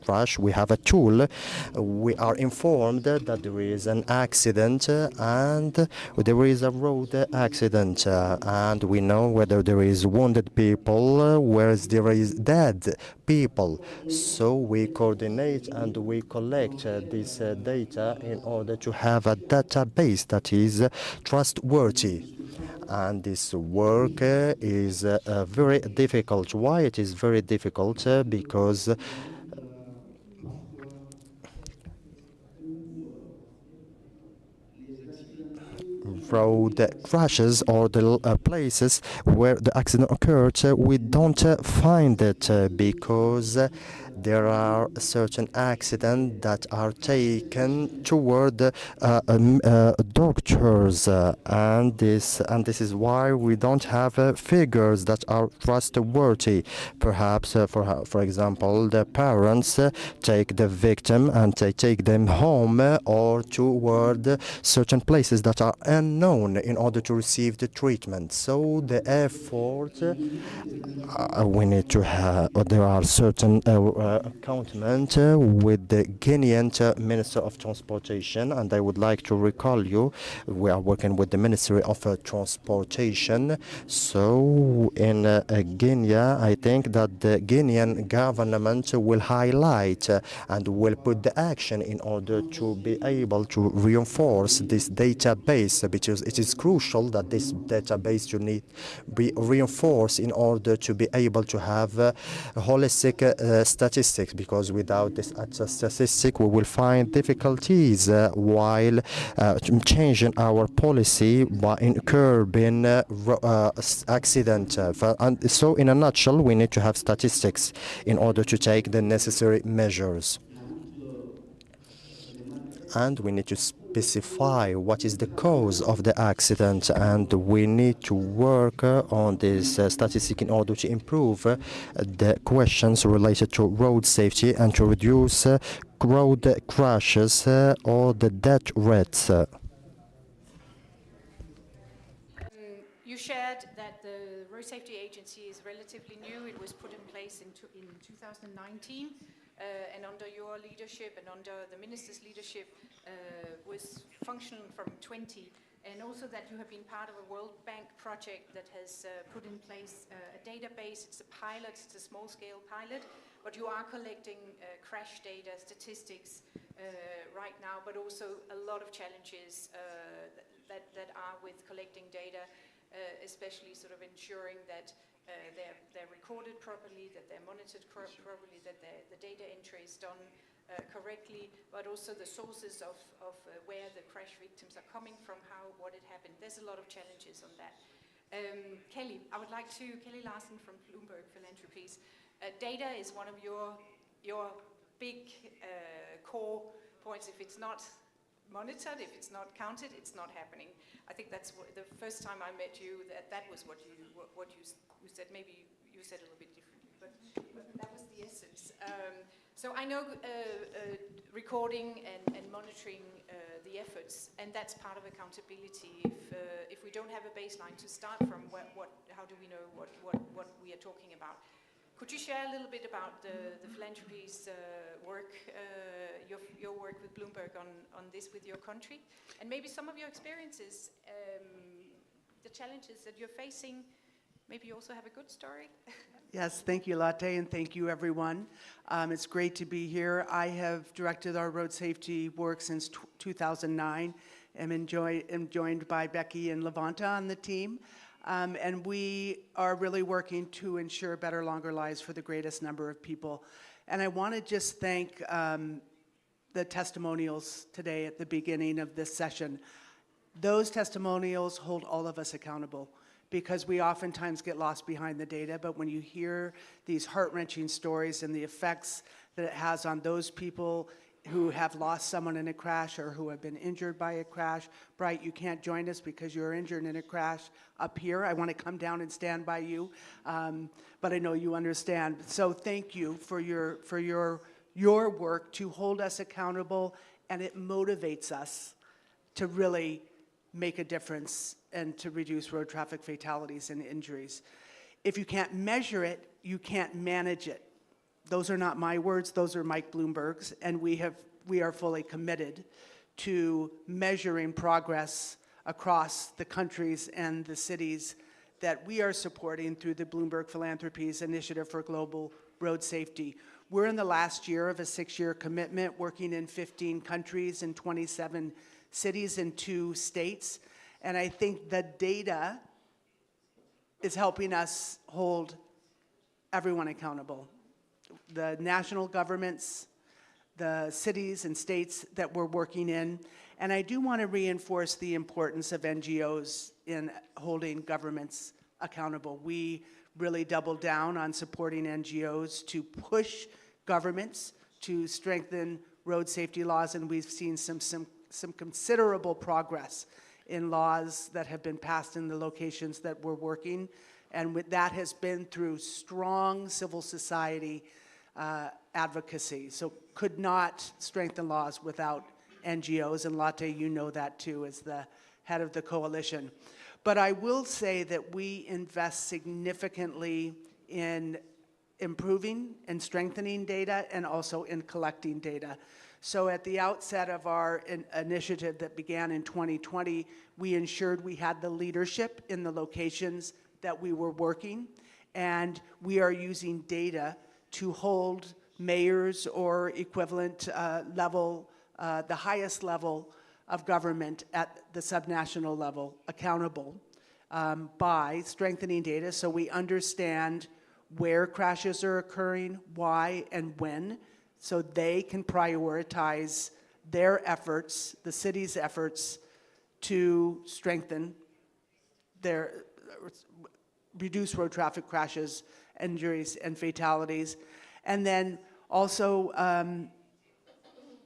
crash. We have a tool. We are informed that there is an accident and there is a road accident, and we know whether there is wounded people, where there is dead people. So we coordinate and we collect this data in order to have a database that is trustworthy. And this work is very difficult. Why it is very difficult? Because road crashes or the places where the accident occurred, we don't find it because there are certain accidents that are taken toward doctors, and this is why we don't have figures that are trustworthy. Perhaps, for example, the parents take the victim and they take them home or toward certain places that are unknown in order to receive the treatment. So the effort we need to have, there are certain accountment with the Guinean Minister of Transportation, and I would like to recall you, we are working with the Ministry of Transportation. So in Guinea, I think that the Guinean government will highlight and will put the action in order to be able to reinforce this database, because it is crucial that this database should need be reinforced in order to be able to have holistic statistics, because without this statistic we will find difficulties while changing our policy in curbing accident. And so in a nutshell, we need to have statistics in order to take the necessary measures. And we need to specify what is the cause of the accident, and we need to work on this statistic in order to improve the questions related to road safety and to reduce road crashes or the death rates. You shared that the Road Safety Agency is relatively new. It was put in place in 2019, and under your leadership and under the minister's leadership was functional from 2020. and also that you have been part of a World Bank project that has put in place a database. It's a pilot, it's a small-scale pilot, but you are collecting crash data, statistics right now, but also a lot of challenges that are with collecting data, especially sort of ensuring that they're recorded properly, that they're monitored properly, that the data entry is done correctly, but also the sources of where the crash victims are coming from, what had happened. There's a lot of challenges on that. Kelly, I would like to, Kelly Larsen from Bloomberg Philanthropies. Data is one of your big core points. If it's not monitored, if it's not counted, it's not happening. I think that's the first time I met you, that was what you said. Maybe you said it a little bit differently, but that was the essence. So I know recording and monitoring the efforts, and that's part of accountability. If we don't have a baseline to start from, how do we know what we are talking about? Could you share a little bit about the philanthropies work, your work with Bloomberg on this with your country, and maybe some of your experiences, the challenges that you're facing? Maybe you also have a good story. Yes, thank you, Lotte, and thank you, everyone. It's great to be here. I have directed our road safety work since 2009. I'm joined by Becky and Levanta on the team. And we are really working to ensure better, longer lives for the greatest number of people. And I want to just thank the testimonials today at the beginning of this session. Those testimonials hold all of us accountable, because we oftentimes get lost behind the data, but when you hear these heart-wrenching stories and the effects that it has on those people who have lost someone in a crash or who have been injured by a crash. Bright, you can't join us because you're injured in a crash up here. I want to come down and stand by you, but I know you understand. So thank you for your work to hold us accountable, and it motivates us to really make a difference and to reduce road traffic fatalities and injuries. If you can't measure it, you can't manage it. Those are not my words, those are Mike Bloomberg's, and we are fully committed to measuring progress across the countries and the cities that we are supporting through the Bloomberg Philanthropies Initiative for Global Road Safety. We're in the last year of a 6-year commitment, working in 15 countries and 27 cities and 2 states. And I think the data is helping us hold everyone accountable. The national governments, the cities and states that we're working in. And I do want to reinforce the importance of NGOs in holding governments accountable. We really double down on supporting NGOs to push governments to strengthen road safety laws, and we've seen some considerable progress in laws that have been passed in the locations that we're working, and that has been through strong civil society advocacy. So could not strengthen laws without NGOs, and Lotte, you know that too, as the head of the coalition. But I will say that we invest significantly in improving and strengthening data, and also in collecting data. So at the outset of our initiative that began in 2020, we ensured we had the leadership in the locations that we were working, and we are using data to hold mayors or equivalent level, the highest level of government at the subnational level accountable by strengthening data, so we understand where crashes are occurring, why and when, so they can prioritize their efforts, the city's efforts, to strengthen their, reduce road traffic crashes, injuries, and fatalities. And then also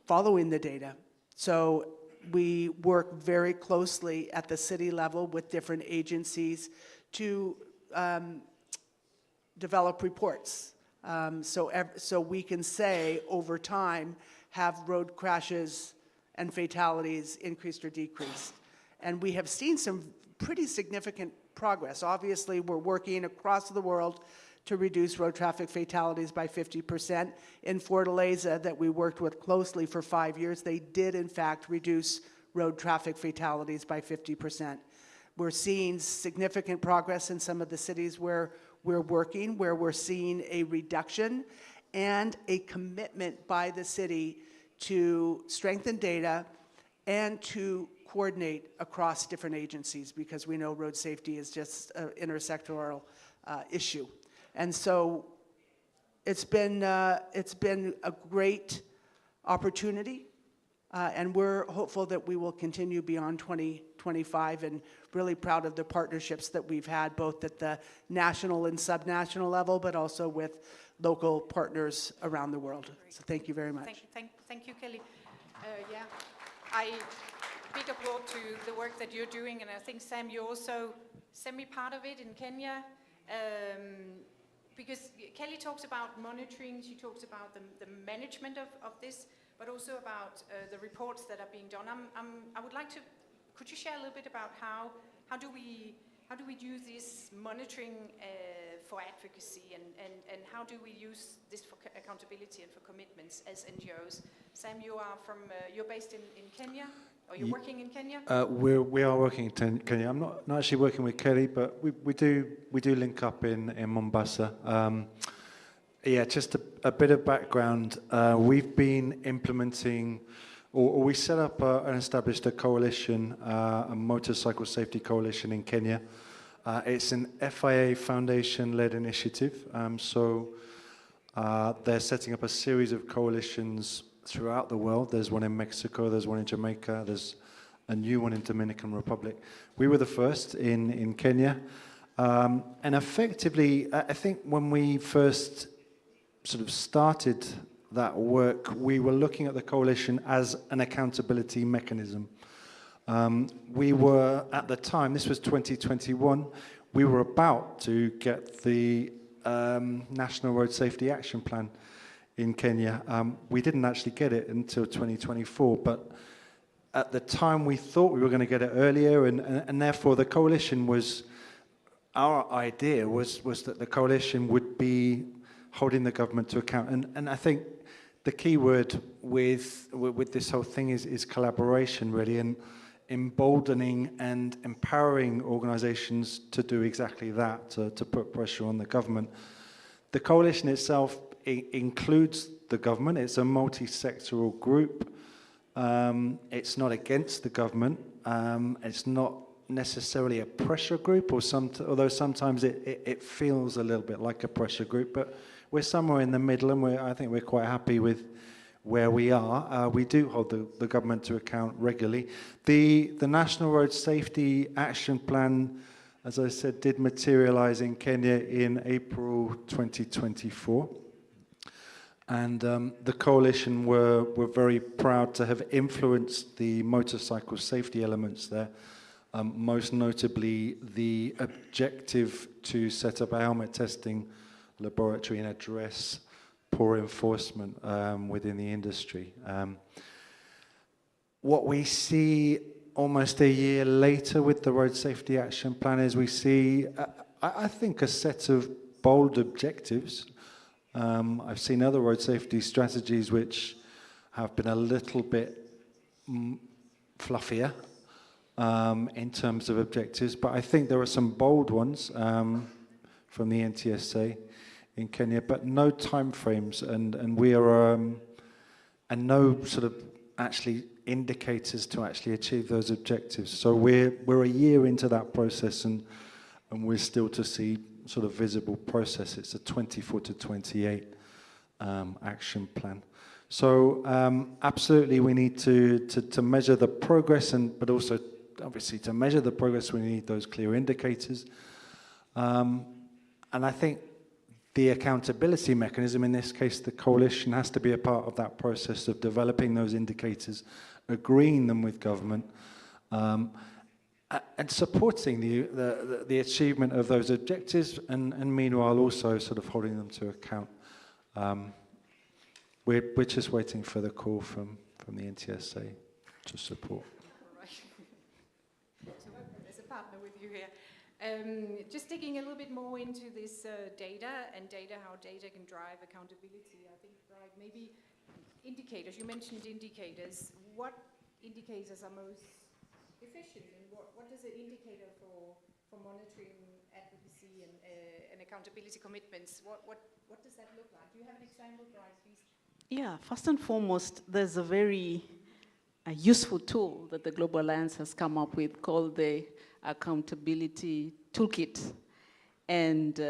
following the data. So we work very closely at the city level with different agencies to develop reports. So we can say over time, have road crashes and fatalities increased or decreased. And we have seen some pretty significant progress. Obviously, we're working across the world to reduce road traffic fatalities by 50%. In Fortaleza, that we worked with closely for 5 years, they did in fact reduce road traffic fatalities by 50%. We're seeing significant progress in some of the cities where we're working, where we're seeing a reduction and a commitment by the city to strengthen data and to coordinate across different agencies, because we know road safety is just an intersectoral issue. And so it's been a great opportunity, and we're hopeful that we will continue beyond 2025, and really proud of the partnerships that we've had, both at the national and subnational level, but also with local partners around the world. So thank you very much. Thank you, Kelly. Yeah, big applaud to the work that you're doing, and I think, Sam, you're also semi-part of it in Kenya, because Kelly talks about monitoring, she talks about the management of this, but also about the reports that are being done. I would like to, could you share a little bit about how do we do this monitoring for advocacy, and how do we use this for accountability and for commitments as NGOs? Sam, you're based in Kenya, or you're working in Kenya? We are working in Kenya. I'm not actually working with Kelly, but we do link up in Mombasa. Yeah, just a bit of background. We've been implementing, or we set up and established a coalition, a motorcycle safety coalition in Kenya. It's an FIA Foundation-led initiative. So they're setting up a series of coalitions throughout the world. There's one in Mexico, there's one in Jamaica, there's a new one in Dominican Republic. We were the first in Kenya. And effectively, I think when we first sort of started that work, we were looking at the coalition as an accountability mechanism. We were, at the time, this was 2021, we were about to get the National Road Safety Action Plan in Kenya. We didn't actually get it until 2024, but at the time we thought we were going to get it earlier, and therefore the coalition was, our idea was that the coalition would be holding the government to account. And I think the key word with this whole thing is collaboration, really, and emboldening and empowering organizations to do exactly that, to put pressure on the government. The coalition itself includes the government. It's a multi-sectoral group. It's not against the government. It's not necessarily a pressure group, although sometimes it feels a little bit like a pressure group, but we're somewhere in the middle, and I think we're quite happy with where we are. We do hold the government to account regularly. The National Road Safety Action Plan, as I said, did materialize in Kenya in April 2024. And the coalition were very proud to have influenced the motorcycle safety elements there, most notably the objective to set up a helmet testing laboratory and address poor enforcement within the industry. What we see almost a year later with the Road Safety Action Plan is we see, I think, a set of bold objectives. I've seen other road safety strategies which have been a little bit fluffier in terms of objectives, but I think there are some bold ones from the NTSA in Kenya, but no timeframes, and we are, and no sort of actually indicators to actually achieve those objectives. So we're a year into that process, and we're still to see sort of visible process. It's a 24 to 28 action plan. So absolutely, we need to measure the progress, but also obviously to measure the progress, we need those clear indicators. And I think the accountability mechanism, in this case the coalition, has to be a part of that process of developing those indicators, agreeing them with government, and supporting the achievement of those objectives, and meanwhile also sort of holding them to account. We're just waiting for the call from the NTSA to support. Right. So as a partner with you here. Just digging a little bit more into this data, how data can drive accountability. I think, like, maybe indicators, you mentioned indicators. What indicators are most efficient, and what does an indicator for monitoring advocacy and accountability commitments, what does that look like? Do you have an example, Bright, please? Yeah, first and foremost, there's a very useful tool that the Global Alliance has come up with called the Accountability Toolkit. And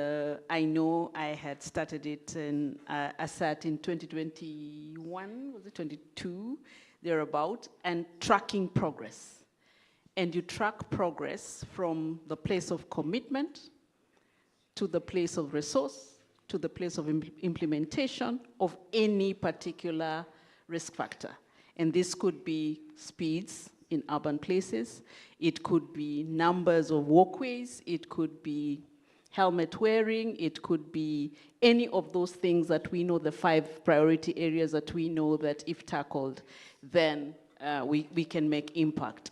I know I had started it in ASAT in 2021, was it 22, thereabout, and tracking progress. And you track progress from the place of commitment to the place of resource, to the place of implementation of any particular risk factor. And this could be speeds in urban places, it could be numbers of walkways, it could be helmet wearing, it could be any of those things that we know, the 5 priority areas that we know that if tackled, then we can make impact.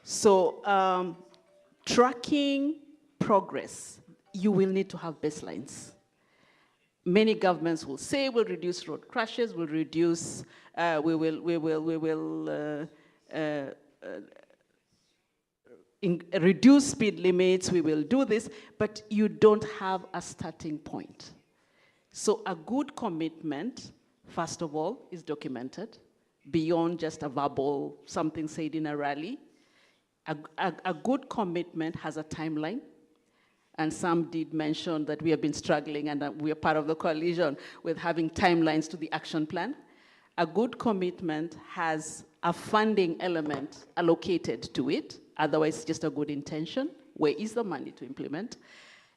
So tracking progress, you will need to have baselines. Many governments will say we'll reduce road crashes, we'll reduce, we will reduce speed limits, we will do this, but you don't have a starting point. So a good commitment, first of all, is documented beyond just a verbal, something said in a rally. A good commitment has a timeline. And some did mention that we have been struggling, and we are part of the coalition with having timelines to the action plan. A good commitment has a funding element allocated to it, otherwise just a good intention. Where is the money to implement?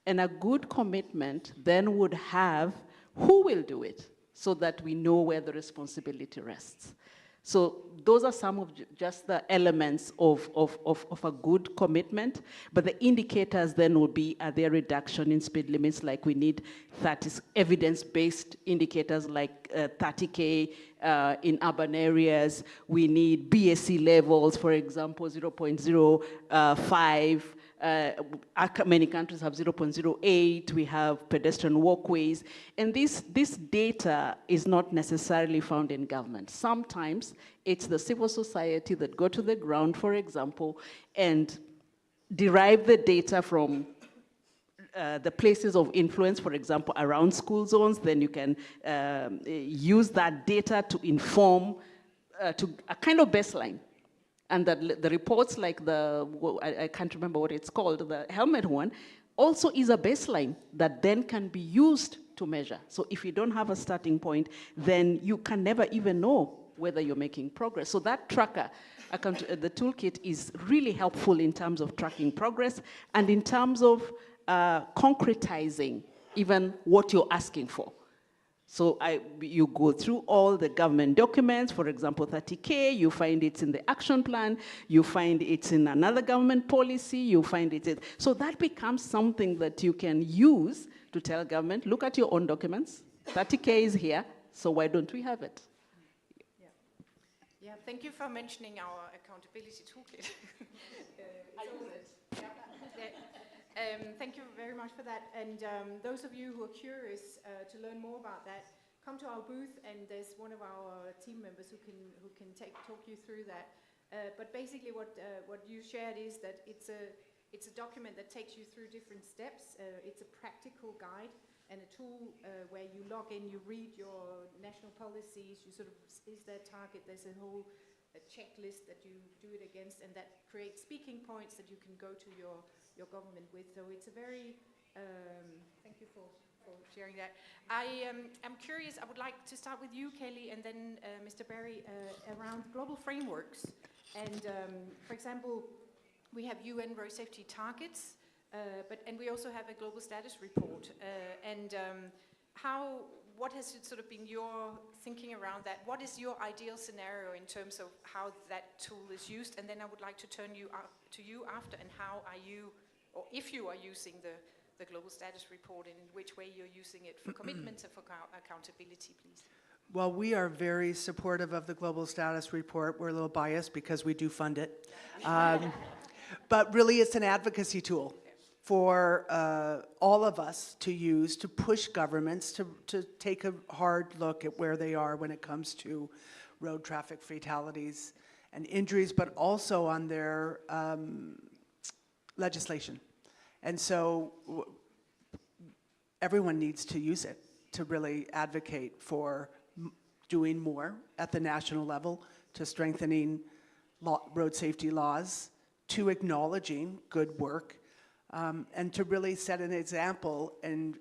And a good commitment then would have who will do it, so that we know where the responsibility rests. So those are some of just the elements of a good commitment, but the indicators then will be, are there reduction in speed limits, like we need evidence-based indicators like 30K in urban areas. We need BSC levels, for example, 0.05. Many countries have 0.08, we have pedestrian walkways, and this data is not necessarily found in government. Sometimes it's the civil society that go to the ground, for example, and derive the data from the places of influence, for example, around school zones. Then you can use that data to inform to a kind of baseline. And that the reports like I can't remember what it's called, the helmet one, also is a baseline that then can be used to measure. So if you don't have a starting point, then you can never even know whether you're making progress. So that tracker, the toolkit, is really helpful in terms of tracking progress and in terms of concretizing even what you're asking for. So you go through all the government documents, for example, 30K, you find it's in the action plan, you find it's in another government policy, you find it. So that becomes something that you can use to tell government, look at your own documents, 30K is here, so why don't we have it? Yeah, thank you for mentioning our accountability toolkit. Thank you very much for that. And those of you who are curious to learn more about that, come to our booth, and there's one of our team members who can talk you through that. But basically, what you shared is that it's a document that takes you through different steps. It's a practical guide and a tool where you log in, you read your national policies, you sort of, is there a target? There's a whole checklist that you do it against, and that creates speaking points that you can go to your government with. So it's a very, thank you for sharing that. I'm curious, I would like to start with you, Kelly, and then Mr. Barry, around global frameworks. And for example, we have UN road safety targets, and we also have a global status report. What has sort of been your thinking around that? What is your ideal scenario in terms of how that tool is used? And then I would like to turn to you after, and how are you, or if you are using the global status report, and in which way you're using it for commitments and for accountability, please. Well, we are very supportive of the global status report. We're a little biased because we do fund it. But really, it's an advocacy tool for all of us to use to push governments to take a hard look at where they are when it comes to road traffic fatalities and injuries, but also on their legislation. And so everyone needs to use it to really advocate for doing more at the national level, to strengthening road safety laws, to acknowledging good work, and to really set an example and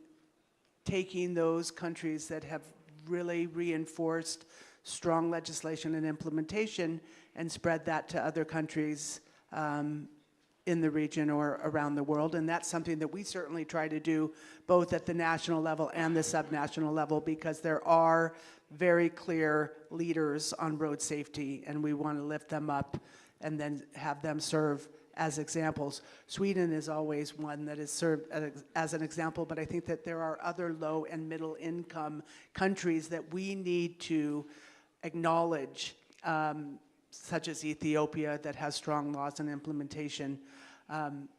taking those countries that have really reinforced strong legislation and implementation and spread that to other countries in the region or around the world. And that's something that we certainly try to do both at the national level and the subnational level, because there are very clear leaders on road safety, and we want to lift them up and then have them serve as examples. Sweden is always one that is served as an example, but I think that there are other low and middle income countries that we need to acknowledge, such as Ethiopia, that has strong laws and implementation.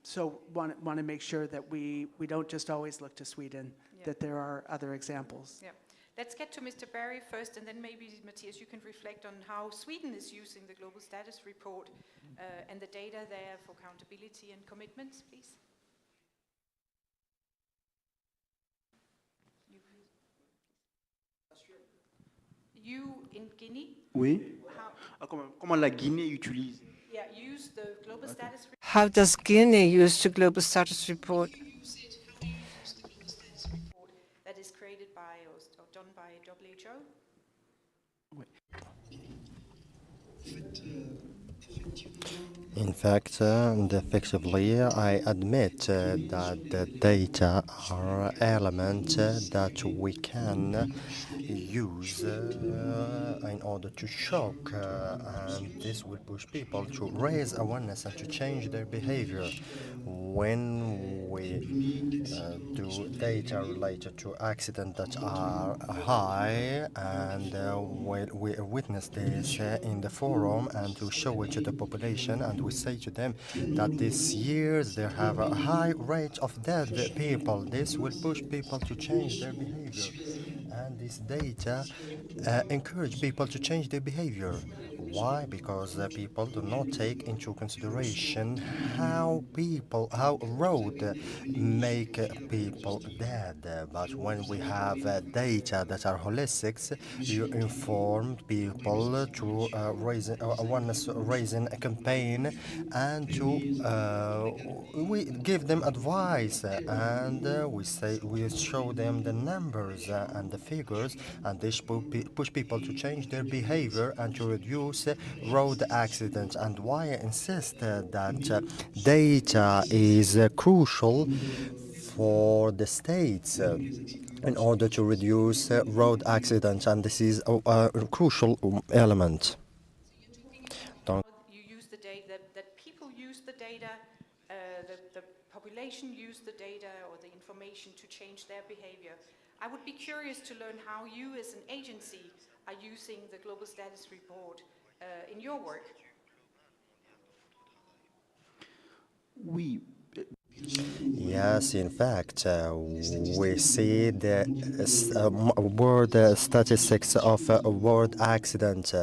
So want to make sure that we don't just always look to Sweden, that there are other examples. Yeah. Let's get to Mr. Barry first, and then maybe, Matthias, you can reflect on how Sweden is using the Global Status Report and the data there for accountability and commitments, please. You in Guinea? Oui. Comment la Guinée utilise? Yeah, use the Global Status Report. How does Guinea use the Global Status Report? That is created by or done by WHO? In fact, effectively, I admit that the data are elements that we can use in order to shock, and this will push people to raise awareness and to change their behavior. When we do data related to accidents that are high, and we witness this in the forum, and to show it to the population, and we say to them that this year they have a high rate of dead people. This will push people to change their behavior, and this data encourage people to change their behavior. Why? Because people do not take into consideration how road make people dead. But when we have data that are holistic, you inform people to raise awareness, raising a campaign, and to we give them advice, and we show them the numbers and the figures, and this push people to change their behavior and to reduce road accidents. And why I insist that data is crucial for the states in order to reduce road accidents, and this is a crucial element. You use the data, that people use the data, the population use the data or the information to change their behavior. I would be curious to learn how you as an agency are using the Global Status Report in your work. Oui. Yes, in fact, we see the world statistics of world accident.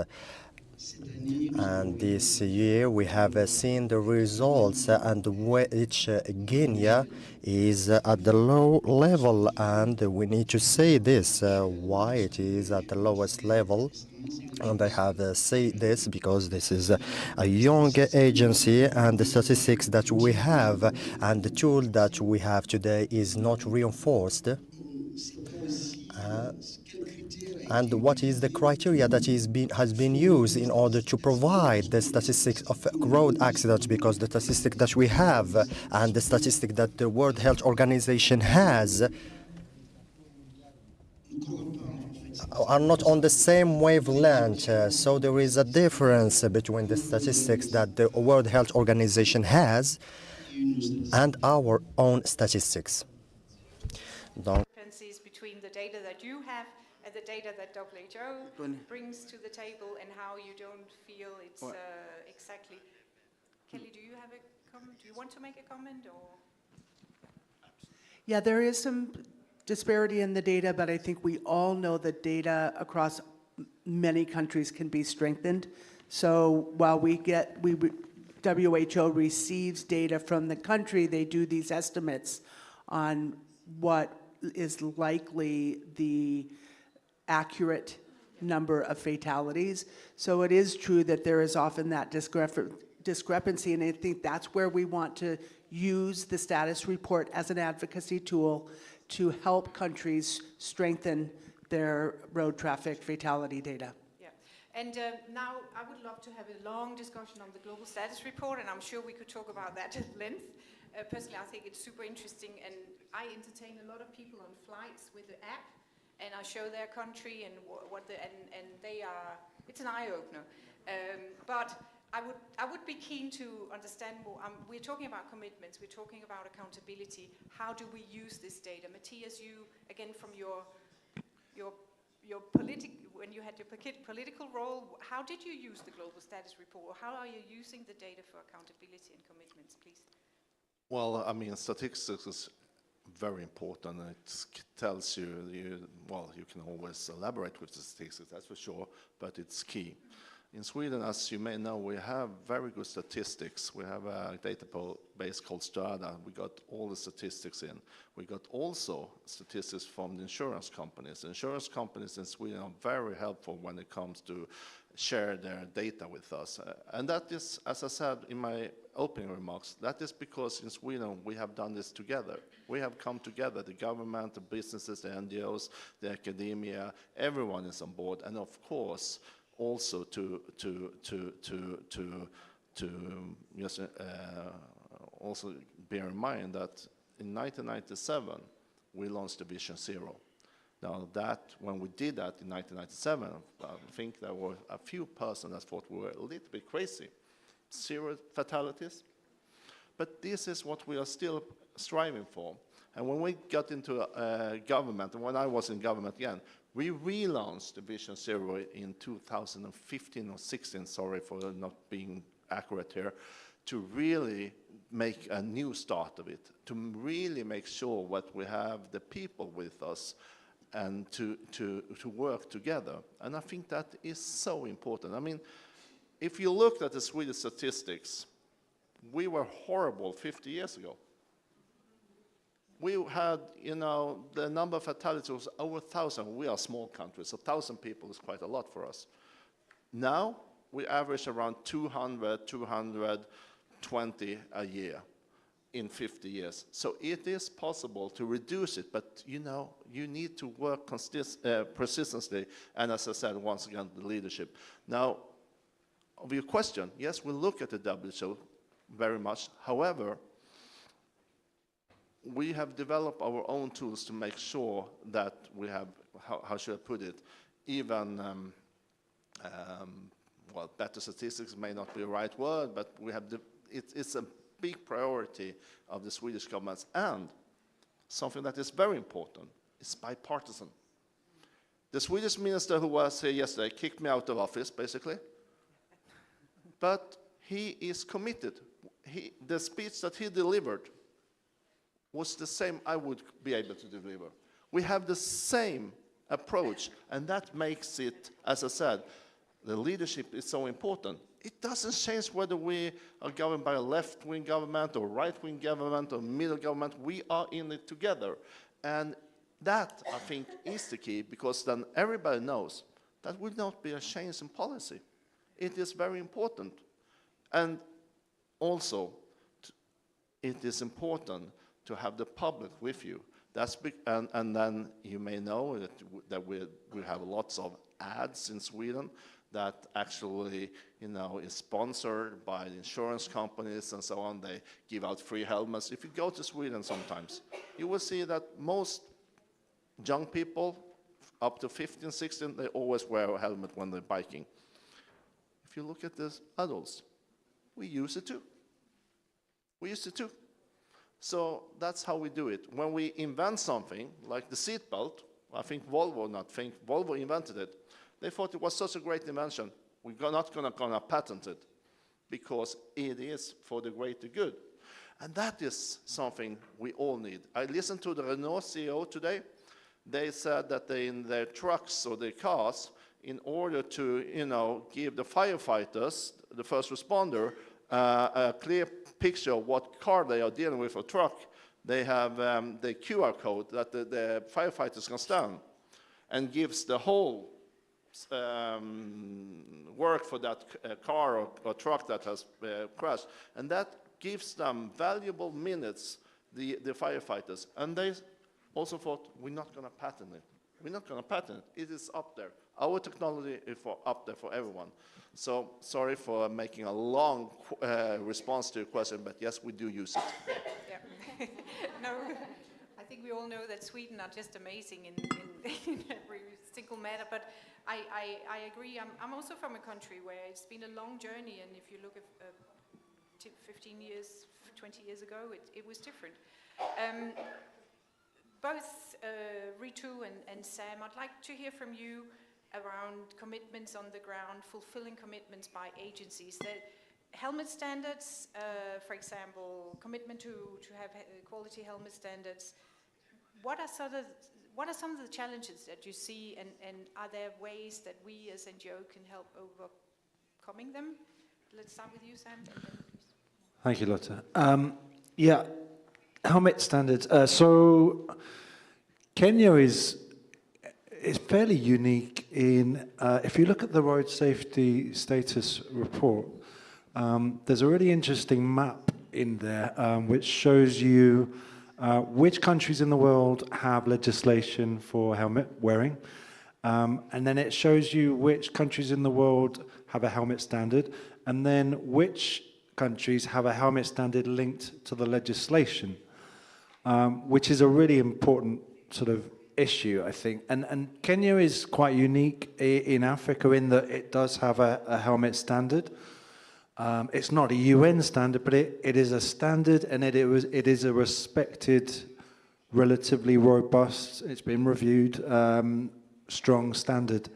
And this year we have seen the results, and which Guinea is at the low level, and we need to say this, why it is at the lowest level. And I have said this because this is a young agency, and the statistics that we have and the tool that we have today is not reinforced. And what is the criteria that has been used in order to provide the statistics of road accidents? Because the statistic that we have and the statistic that the World Health Organization has are not on the same wavelength. So there is a difference between the statistics that the World Health Organization has and our own statistics. Differences between the data that you have and the data that WHO brings to the table, and how you don't feel it's exactly. Kelly, do you have a comment? Do you want to make a comment, or? Yeah, there is some disparity in the data, but I think we all know that data across many countries can be strengthened. So while WHO receives data from the country, they do these estimates on what is likely the accurate number of fatalities. So it is true that there is often that discrepancy, and I think that's where we want to use the status report as an advocacy tool to help countries strengthen their road traffic fatality data. Yeah, and now I would love to have a long discussion on the global status report, and I'm sure we could talk about that at length. Personally, I think it's super interesting, and I entertain a lot of people on flights with the app, and I show their country and and they are, it's an eye-opener. But I would be keen to understand more. We're talking about commitments, we're talking about accountability. How do we use this data? Matthias, you, again, from your when you had your political role, how did you use the global status report? How are you using the data for accountability and commitments, please? Well, I mean, statistics is very important. It tells you, well, you can always elaborate with the statistics, that's for sure, but it's key. In Sweden, as you may know, we have very good statistics. We have a database called Strada. We got all the statistics in. We got also statistics from the insurance companies. The insurance companies in Sweden are very helpful when it comes to share their data with us. And that is, as I said in my opening remarks, that is because in Sweden we have done this together. We have come together, the government, the businesses, the NGOs, the academia, everyone is on board. And of course, also to just also bear in mind that in 1997 we launched the Vision Zero. Now that when we did that in 1997, I think there were a few persons that thought we were a little bit crazy. 0 fatalities, but this is what we are still striving for. And when we got into government, and when I was in government again, we relaunched the Vision Zero in 2015 or 16, sorry for not being accurate here, to really make a new start of it, to really make sure that we have the people with us and to work together. And I think that is so important. I mean, if you looked at the Swedish statistics, we were horrible 50 years ago. We had, you know, the number of fatalities was over 1,000. We are a small country, so 1,000 people is quite a lot for us. Now, we average around 200, 220 a year in 50 years. So it is possible to reduce it, but, you know, you need to work persistently, and as I said, once again, the leadership. Now, of your question, yes, we look at the WHO very much. However, we have developed our own tools to make sure that we have, how should I put it, even, well, better statistics may not be the right word, but we have, it's a big priority of the Swedish government, and something that is very important, is bipartisan. The Swedish minister who was here yesterday kicked me out of office, basically, but he is committed. The speech that he delivered was the same I would be able to deliver. We have the same approach, and that makes it, as I said, the leadership is so important. It doesn't change whether we are governed by a left-wing government or right-wing government or middle government. We are in it together. And that, I think, is the key, because then everybody knows that will not be a change in policy. It is very important. And also, it is important to have the public with you. That's big, and then you may know that we have lots of ads in Sweden that actually, you know, is sponsored by the insurance companies and so on. They give out free helmets. If you go to Sweden sometimes, you will see that most young people, up to 15, 16, they always wear a helmet when they're biking. If you look at the adults, we use it too. We use it too. So that's how we do it. When we invent something, like the seatbelt, I think Volvo invented it. They thought it was such a great invention, we're not going to patent it, because it is for the greater good. And that is something we all need. I listened to the Renault CEO today. They said that in their trucks or their cars, in order to, give the firefighters, the first responder, a clear picture of what car they are dealing with, or truck. They have the QR code that the firefighters can scan, and gives the whole work for that car or truck that has crashed. And that gives them valuable minutes, the firefighters. And they also thought, we're not going to patent it. We're not going to patent it. It is up there. Our technology is up there for everyone. So sorry for making a long response to your question, but yes, we do use it. Yeah. No, I think we all know that Sweden are just amazing in every single matter, but I agree. I'm also from a country where it's been a long journey, and if you look at 15 years, 20 years ago, it was different. Both Ritu and Sam, I'd like to hear from you around commitments on the ground, fulfilling commitments by agencies. The helmet standards, for example, commitment to have quality helmet standards. What are some of the challenges that you see, and are there ways that we as NGO can help overcoming them? Let's start with you, Sam. Thank you, Lotte. Yeah, helmet standards. So Kenya is fairly unique in, if you look at the road safety status report, there's a really interesting map in there which shows you which countries in the world have legislation for helmet wearing, and then it shows you which countries in the world have a helmet standard, and then which countries have a helmet standard linked to the legislation, which is a really important sort of issue, I think. And Kenya is quite unique in Africa in that it does have a helmet standard. It's not a UN standard, but it is a standard, and it is a respected, relatively robust, it's been reviewed, strong standard,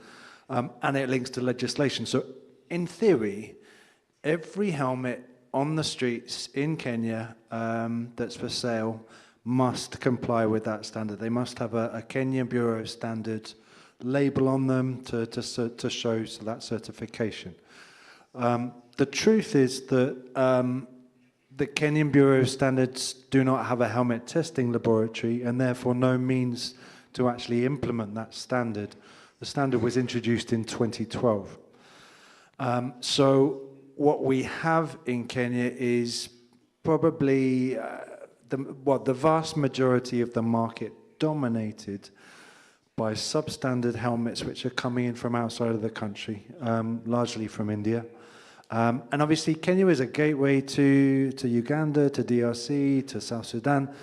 and it links to legislation. So in theory, every helmet on the streets in Kenya that's for sale must comply with that standard. They must have a Kenyan Bureau of Standards label on them to show that certification. The truth is that the Kenyan Bureau of Standards do not have a helmet testing laboratory, and therefore no means to actually implement that standard. The standard was introduced in 2012. So what we have in Kenya is probably the vast majority of the market dominated by substandard helmets which are coming in from outside of the country, largely from India. And obviously Kenya is a gateway to Uganda, to DRC, to South Sudan,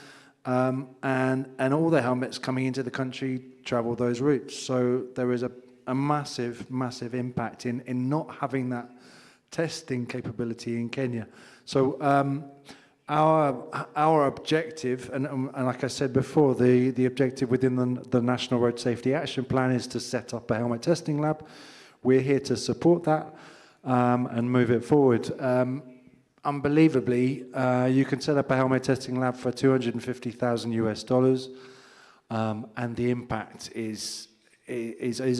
and all the helmets coming into the country travel those routes. So there is a massive, massive impact in not having that testing capability in Kenya. So our objective, and like I said before, the objective within the National Road Safety Action Plan is to set up a helmet testing lab. We're here to support that and move it forward. Unbelievably, you can set up a helmet testing lab for $250,000 US, and the impact is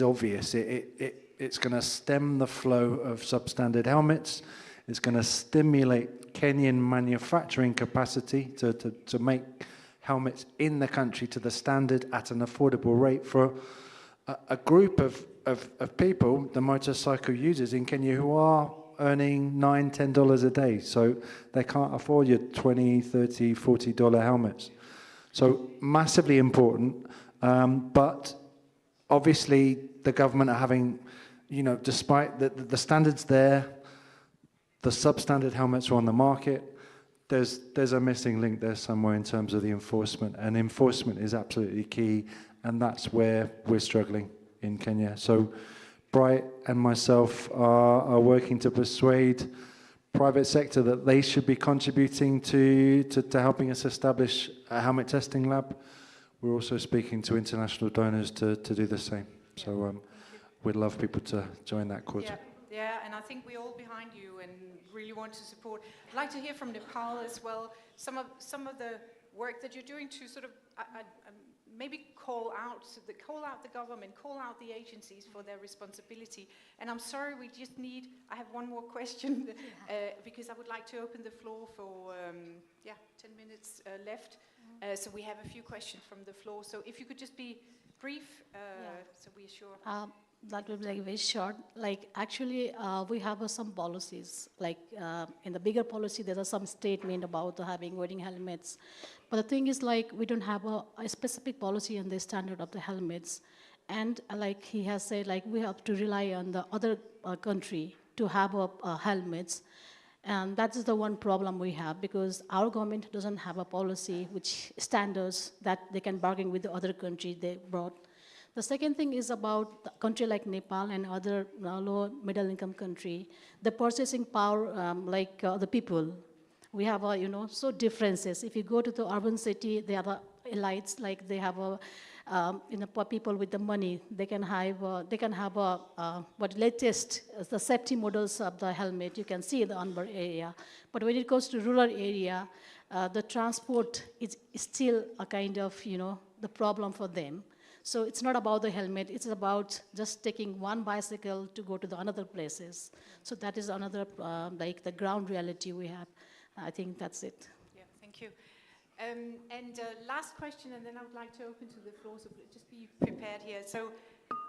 obvious. It's going to stem the flow of substandard helmets. It's going to stimulate Kenyan manufacturing capacity to make helmets in the country to the standard at an affordable rate for a group of people, the motorcycle users in Kenya, who are earning $9, $10 a day. So they can't afford your $20, $30, $40 helmets. So massively important. But obviously the government are having, despite the standards there, the substandard helmets are on the market. There's a missing link there somewhere in terms of the enforcement, and enforcement is absolutely key, and that's where we're struggling in Kenya. So Bright and myself are working to persuade private sector that they should be contributing to helping us establish a helmet testing lab. We're also speaking to international donors to do the same. So we'd love people to join that cause. Yeah, and I think we're all behind you and really want to support. I'd like to hear from Nepal as well, some of the work that you're doing to sort of maybe call out the government, call out the agencies for their responsibility. And I'm sorry, I have one more question because I would like to open the floor for 10 minutes left. So we have a few questions from the floor. So if you could just be brief, so we assure. That will be like very short. Like actually, we have some policies. Like in the bigger policy, there are some statement about having wearing helmets. But the thing is, like we don't have a specific policy on the standard of the helmets. And like he has said, like we have to rely on the other country to have helmets. And that is the one problem we have because our government doesn't have a policy which standards that they can bargain with the other country they brought. The second thing is about a country like Nepal and other low middle income country, the purchasing power the people. We have so differences. If you go to the urban city, they are elites, like they have people with the money. They can have what latest the safety models of the helmet. You can see in the urban area. But when it goes to rural area, the transport is still a kind of the problem for them. So it's not about the helmet, it's about just taking one bicycle to go to the another places. So that is another, the ground reality we have. I think that's it. Yeah, thank you. And last question, and then I would like to open to the floor, so just be prepared here. So,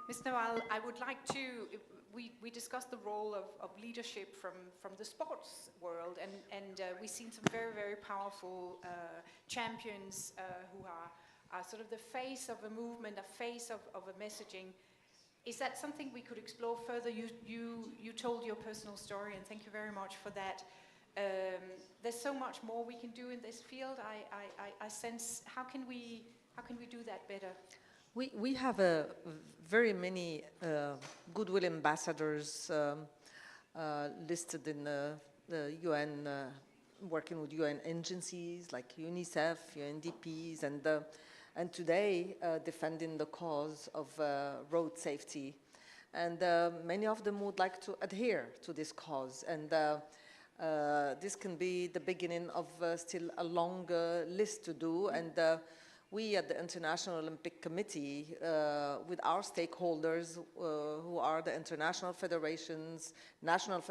Ms. Nawal, I would like to, we discussed the role of leadership from the sports world, and we've seen some very, very powerful champions who are sort of the face of a movement, a face of a messaging. Is that something we could explore further? You told your personal story, and thank you very much for that. There's so much more we can do in this field. I sense, how can we do that better? We have very many goodwill ambassadors listed in the UN, working with UN agencies like UNICEF, UNDPs, and today defending the cause of road safety. And many of them would like to adhere to this cause. And this can be the beginning of still a long list to do. And we at the International Olympic Committee, with our stakeholders, who are the international federations, national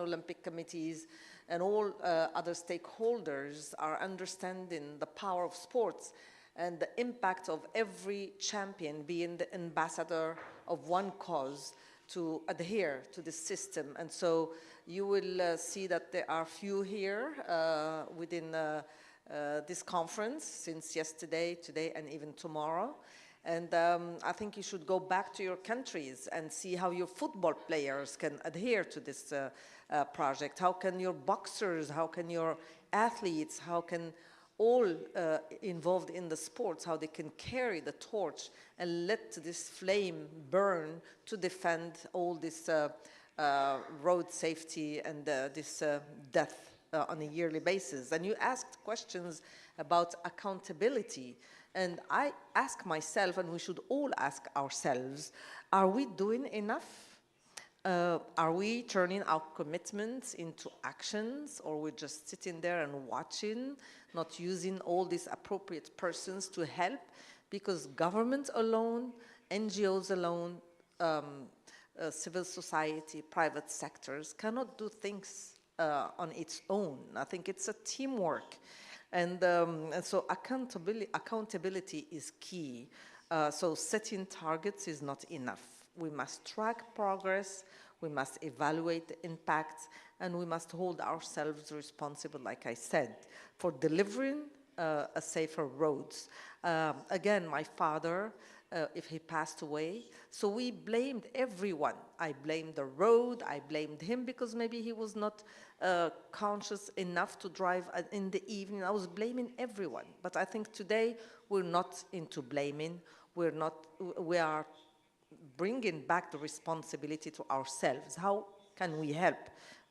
Olympic committees, and all other stakeholders, are understanding the power of sports and the impact of every champion being the ambassador of one cause to adhere to the system. And so you will see that there are few here within this conference since yesterday, today, and even tomorrow. And I think you should go back to your countries and see how your football players can adhere to this project. How can your boxers, how can your athletes, how can all involved in the sports, how they can carry the torch and let this flame burn to defend all this road safety and this death on a yearly basis. And you asked questions about accountability. And I ask myself, and we should all ask ourselves, are we doing enough? Are we turning our commitments into actions, or we're just sitting there and watching, not using all these appropriate persons to help? Because government alone, NGOs alone, civil society, private sectors cannot do things on its own. I think it's a teamwork. And so accountability is key. So setting targets is not enough. We must track progress, we must evaluate the impacts, and we must hold ourselves responsible, like I said, for delivering a safer roads. Again, my father, if he passed away, so we blamed everyone. I blamed the road, I blamed him because maybe he was not conscious enough to drive in the evening. I was blaming everyone. But I think today we're not into blaming. We are bringing back the responsibility to ourselves. How can we help?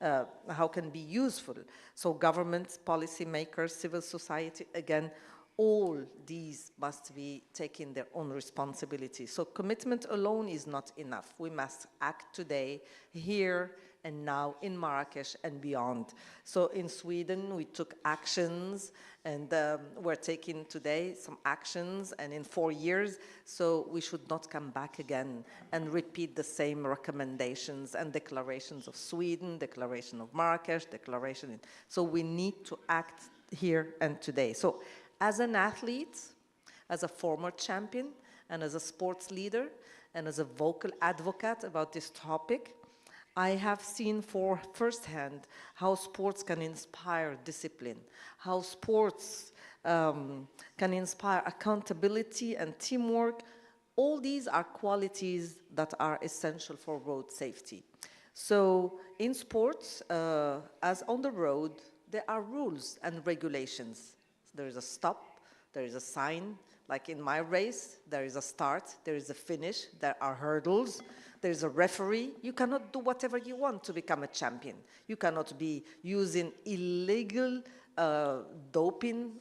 How can be useful? So governments, policymakers, civil society, again, all these must be taking their own responsibility. So commitment alone is not enough. We must act today, here, and now in Marrakesh and beyond. So in Sweden, we took actions, and we're taking today some actions, and in 4 years, so we should not come back again and repeat the same recommendations and declarations of Sweden, declaration of Marrakesh, declaration. So we need to act here and today. So as an athlete, as a former champion, and as a sports leader, and as a vocal advocate about this topic, I have seen for firsthand how sports can inspire discipline, how sports can inspire accountability and teamwork. All these are qualities that are essential for road safety. So in sports, as on the road, there are rules and regulations. There is a stop, there is a sign. Like in my race, there is a start, there is a finish, there are hurdles, there is a referee. You cannot do whatever you want to become a champion. You cannot be using illegal doping,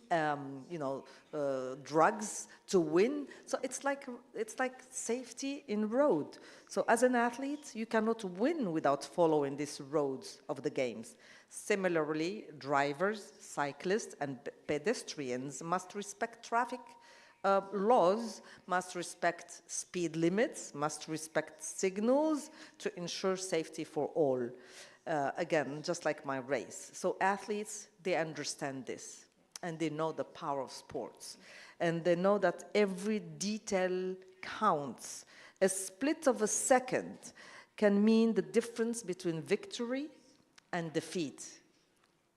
drugs to win. So it's like safety in road. So as an athlete, you cannot win without following these roads of the games. Similarly, drivers, cyclists, and pedestrians must respect traffic laws, must respect speed limits, must respect signals to ensure safety for all. Again, just like my race. So athletes, they understand this, and they know the power of sports. And they know that every detail counts. A split of a second can mean the difference between victory and defeat.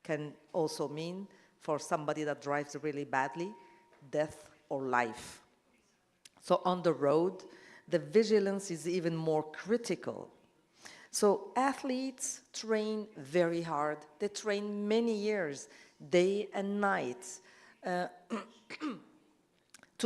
Can also mean, for somebody that drives really badly, death or life. So on the road, the vigilance is even more critical. So athletes train very hard. They train many years, day and night, to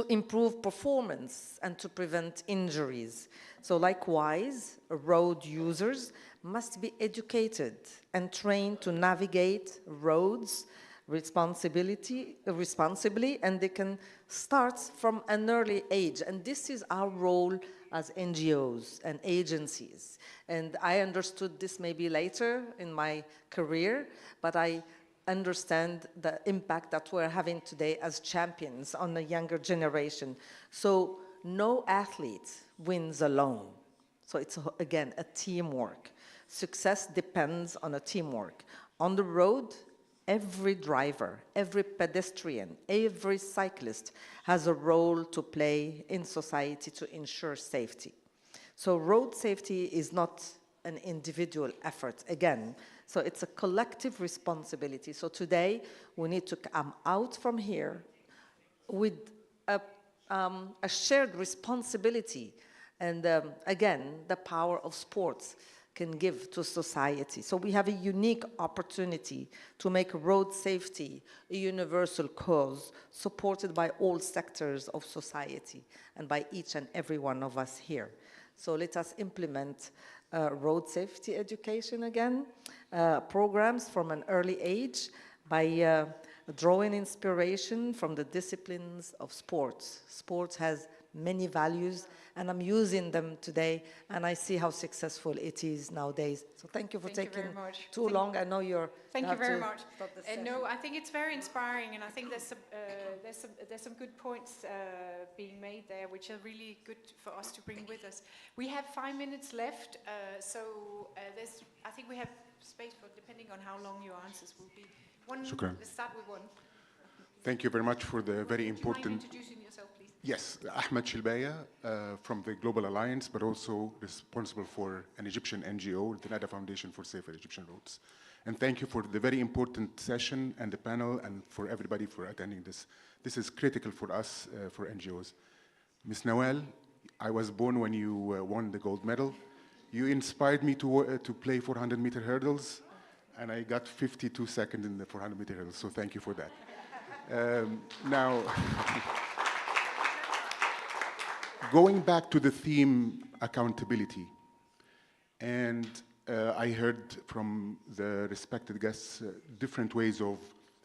improve performance and to prevent injuries. So likewise, road users must be educated and trained to navigate roads responsibly, and they can start from an early age. And this is our role as NGOs and agencies. And I understood this maybe later in my career, but I understand the impact that we're having today as champions on the younger generation. So no athlete wins alone. So it's, again, a teamwork. Success depends on a teamwork. On the road, every driver, every pedestrian, every cyclist has a role to play in society to ensure safety. So road safety is not an individual effort, again. So it's a collective responsibility. So today, we need to come out from here with a shared responsibility. And again, the power of sports can give to society. So we have a unique opportunity to make road safety a universal cause supported by all sectors of society and by each and every one of us here. So let us implement road safety education again, programs from an early age by drawing inspiration from the disciplines of sports. Sports has many values, and I'm using them today, and I see how successful it is nowadays. So thank you for taking too long. I know you're... Thank you very much. No, I think it's very inspiring, and I think there's some good points being made there, which are really good for us to bring with us. We have 5 minutes left, so I think we have space for, depending on how long your answers will be. Let's start with one. Thank you very much for the very important... Would you mind introducing yourself, please? Yes, Ahmed Shilbaya from the Global Alliance, but also responsible for an Egyptian NGO, the NADA Foundation for Safer Egyptian Roads. And thank you for the very important session and the panel, and for everybody for attending this. This is critical for us, for NGOs. Ms. Nawal, I was born when you won the gold medal. You inspired me to play 400-meter hurdles, and I got 52 seconds in the 400-meter hurdles, so thank you for that. Now, going back to the theme accountability, and I heard from the respected guests different ways of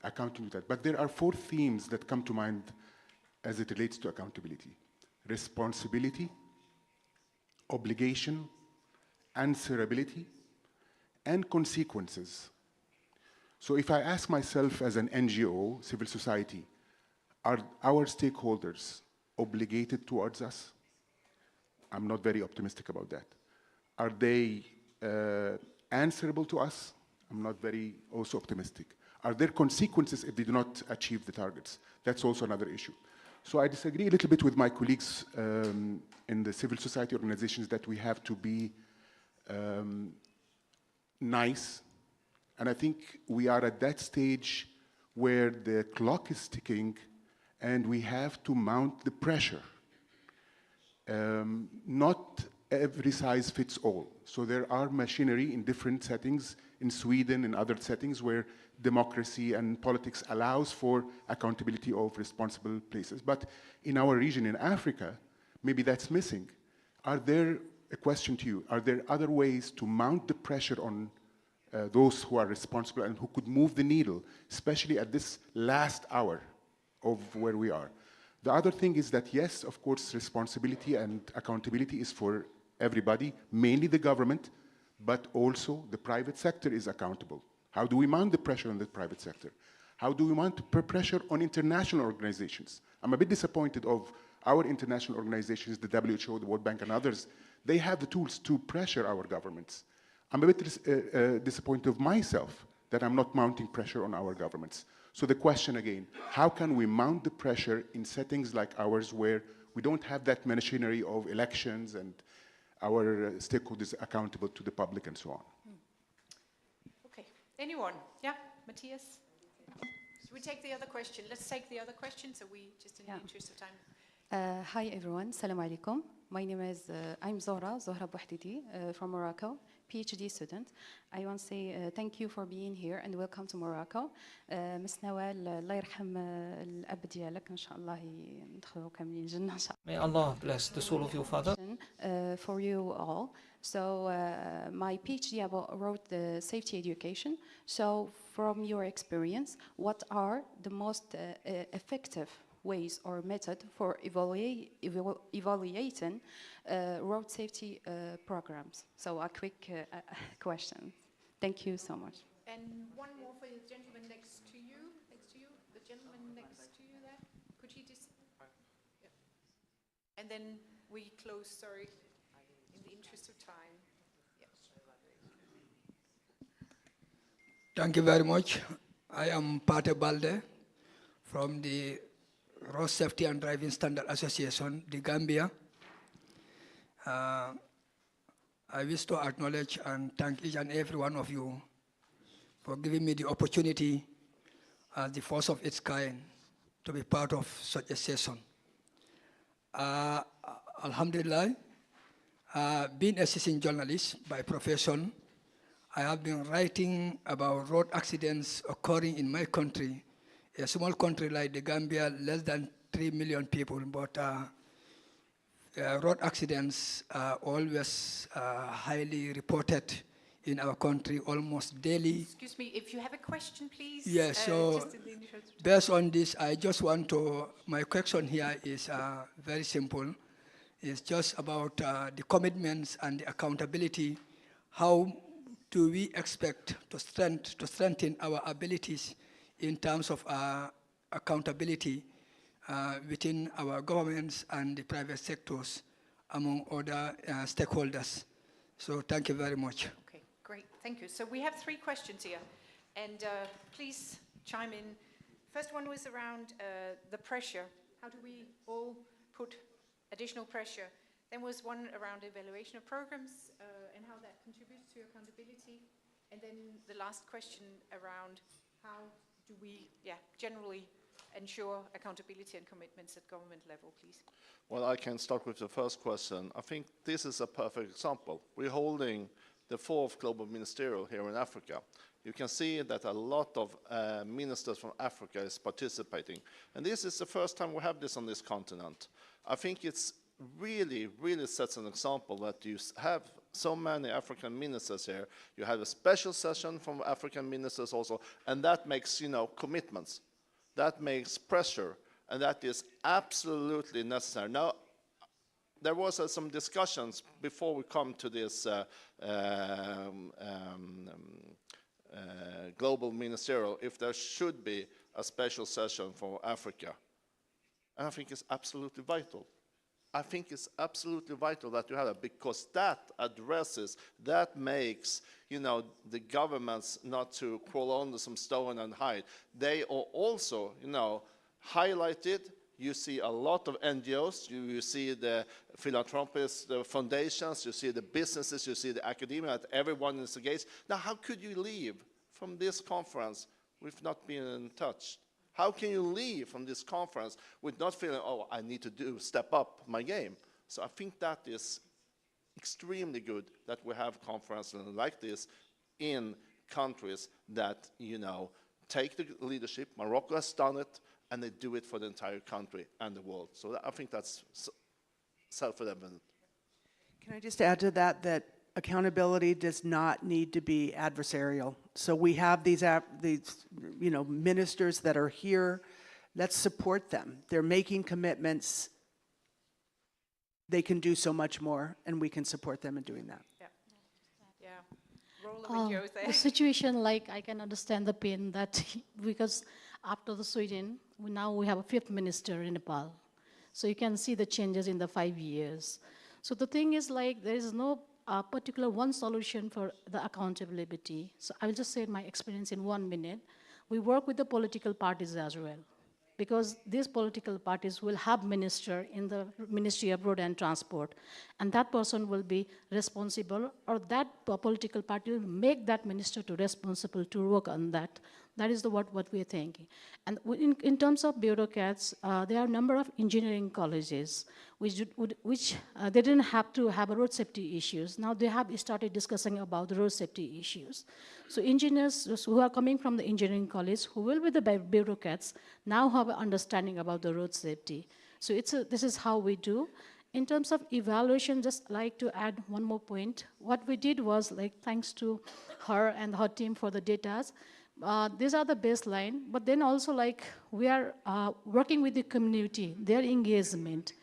accounting to that, but there are 4 themes that come to mind as it relates to accountability: responsibility, obligation, answerability, and consequences. So if I ask myself as an NGO, civil society, are our stakeholders obligated towards us? I'm not very optimistic about that. Are they answerable to us? I'm not very also optimistic. Are there consequences if they do not achieve the targets? That's also another issue. So I disagree a little bit with my colleagues in the civil society organizations that we have to be nice. And I think we are at that stage where the clock is ticking and we have to mount the pressure. Not every size fits all. So there are machinery in different settings, in Sweden and other settings where democracy and politics allows for accountability of responsible places. But in our region in Africa, maybe that's missing. Are there, a question to you, are there other ways to mount the pressure on those who are responsible and who could move the needle, especially at this last hour of where we are? The other thing is that, yes, of course, responsibility and accountability is for everybody, mainly the government, but also the private sector is accountable. How do we mount the pressure on the private sector? How do we mount the pressure on international organizations? I'm a bit disappointed of our international organizations, the WHO, the World Bank, and others. They have the tools to pressure our governments. I'm a bit disappointed of myself that I'm not mounting pressure on our governments. So the question again, how can we mount the pressure in settings like ours where we don't have that machinery of elections and our stakeholders accountable to the public and so on? Okay, anyone? Yeah, Matthias? Should we take the other question? Let's take the other question, so we, just in the interest of time. Hi everyone, salam alaikum. My name is, I'm Zohra Bouhdidi from Morocco, PhD student. I want to say thank you for being here and welcome to Morocco. Miss Nawal, الله يرحم الأب ديالك إن شاء الله ندخلوا كاملين الجنة إن شاء الله. May Allah bless the soul of your father. For you all. So my PhD wrote the safety education. So from your experience, what are the most effective ways or method for evaluating road safety programs? So a quick question. Thank you so much. And one more for the gentleman next to you. The gentleman next to you there. Could you just... Yeah. And then we close, sorry, in the interest of time. Yeah. Thank you very much. I am Pate Balde from the Road Safety and Driving Standard Association, the Gambia. I wish to acknowledge and thank each and every one of you for giving me the opportunity as the first of its kind to be part of such a session. Alhamdulillah, being a citizen journalist by profession, I have been writing about road accidents occurring in my country, a small country like the Gambia, less than 3 million people, but road accidents are always highly reported in our country, almost daily. Excuse me, if you have a question, please. Yes, so based on this, I just want to, my question here is very simple. It's just about the commitments and the accountability. How do we expect to strengthen our abilities in terms of accountability within our governments and the private sectors, among other stakeholders? So thank you very much. Okay, great, thank you. So we have 3 questions here, and please chime in. First one was around the pressure. How do we all put additional pressure? Then was one around evaluation of programs and how that contributes to accountability. And then the last question around how do we, generally ensure accountability and commitments at government level, please? Well, I can start with the first question. I think this is a perfect example. We're holding the 4th Global Ministerial here in Africa. You can see that a lot of ministers from Africa is participating. And this is the first time we have this on this continent. I think it's really sets an example that you have so many African ministers here. You have a special session from African ministers also, and that makes, commitments. That makes pressure, and that is absolutely necessary. Now, there was some discussions before we come to this global ministerial, if there should be a special session for Africa. And I think it's absolutely vital. I think it's absolutely vital that you have it, because that addresses, that makes, you know, the governments not to crawl under some stone and hide. They are also, you know, highlighted. You see a lot of NGOs, you see the philanthropists, the foundations, you see the businesses, you see the academia, that everyone is engaged. Now, how could you leave from this conference with not being in touch? How can you leave from this conference with not feeling, oh, I need to step up my game? So I think that is extremely good that we have conferences like this in countries that, you know, take the leadership. Morocco has done it, and they do it for the entire country and the world. So I think that's self-evident. Can I just add to that, that accountability does not need to be adversarial. So we have these you know, ministers that are here. Let's support them. They're making commitments. They can do so much more, and we can support them in doing that. Yeah. Yeah. Roll with Jose. The situation, like, I can understand the pain that, because after the Sweden, now we have a 5th minister in Nepal. So you can see the changes in the 5 years. So the thing is, like, there is no particular one solution for the accountability. So I will just say my experience in 1 minute. We work with the political parties as well, because these political parties will have minister in the Ministry of Road and Transport, and that person will be responsible, or that political party will make that minister to responsible to work on that. That is what we are thinking. And in terms of bureaucrats, there are a number of engineering colleges which they didn't have to have a road safety issues. Now they have started discussing about the road safety issues. So engineers who are coming from the engineering college, who will be the bureaucrats, now have an understanding about the road safety. So this is how we do. In terms of evaluation, just like to add one more point. What we did was, like, thanks to her and her team for the data, these are the baseline, but then also, like, we are working with the community, their engagement.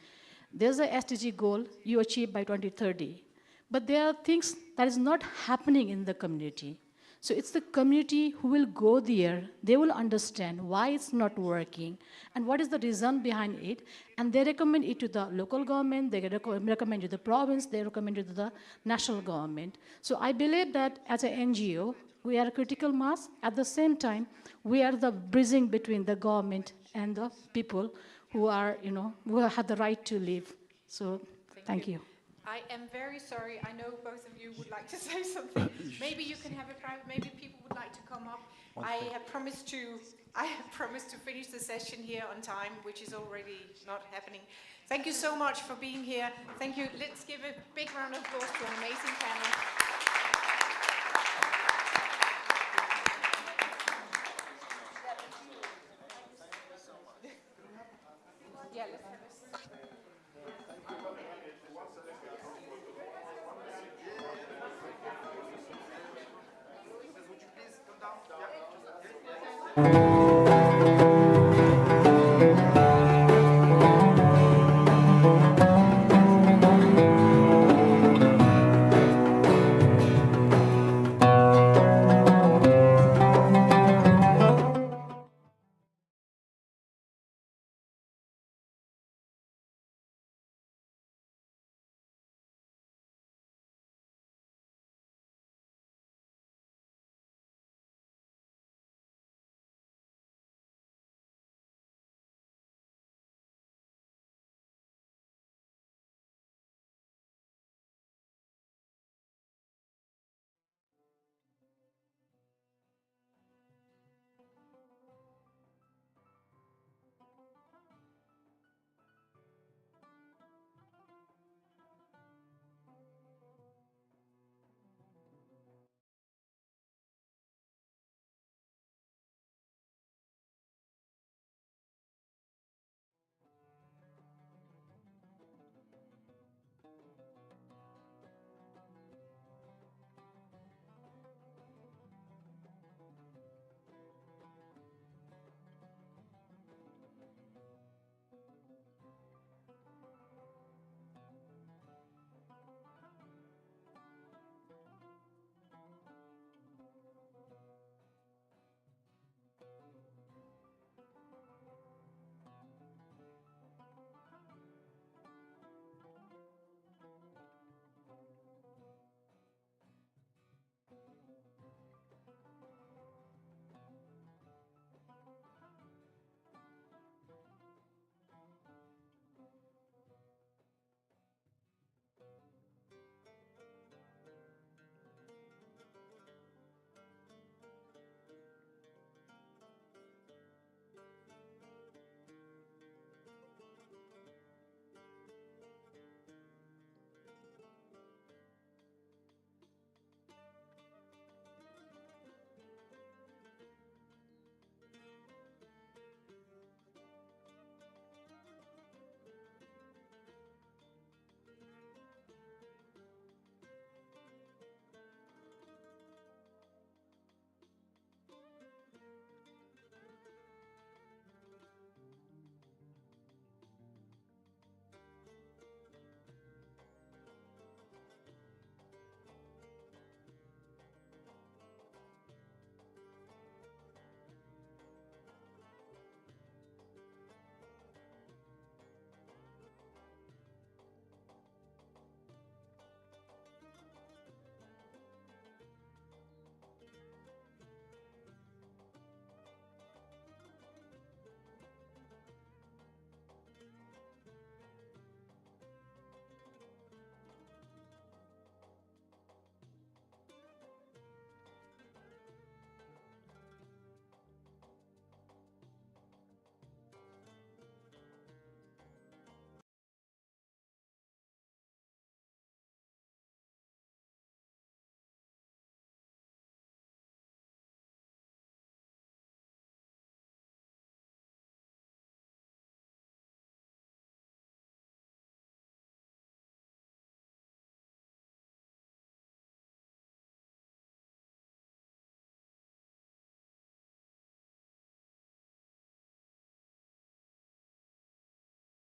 There's a SDG goal you achieve by 2030, but there are things that is not happening in the community. So it's the community who will go there, they will understand why it's not working and what is the reason behind it, and they recommend it to the local government, they recommend it to the province, they recommend it to the national government. So I believe that as an NGO, we are a critical mass. At the same time, we are the bridging between the government and the people who are, you know, who have the right to live. So thank you. I am very sorry. I know both of you would like to say something. Maybe you can have a private, maybe people would like to come up. I have promised to finish the session here on time, which is already not happening. Thank you so much for being here. Thank you. Let's give a big round of applause to an amazing panel. Yeah, let's have a... Would you please come down? Yeah.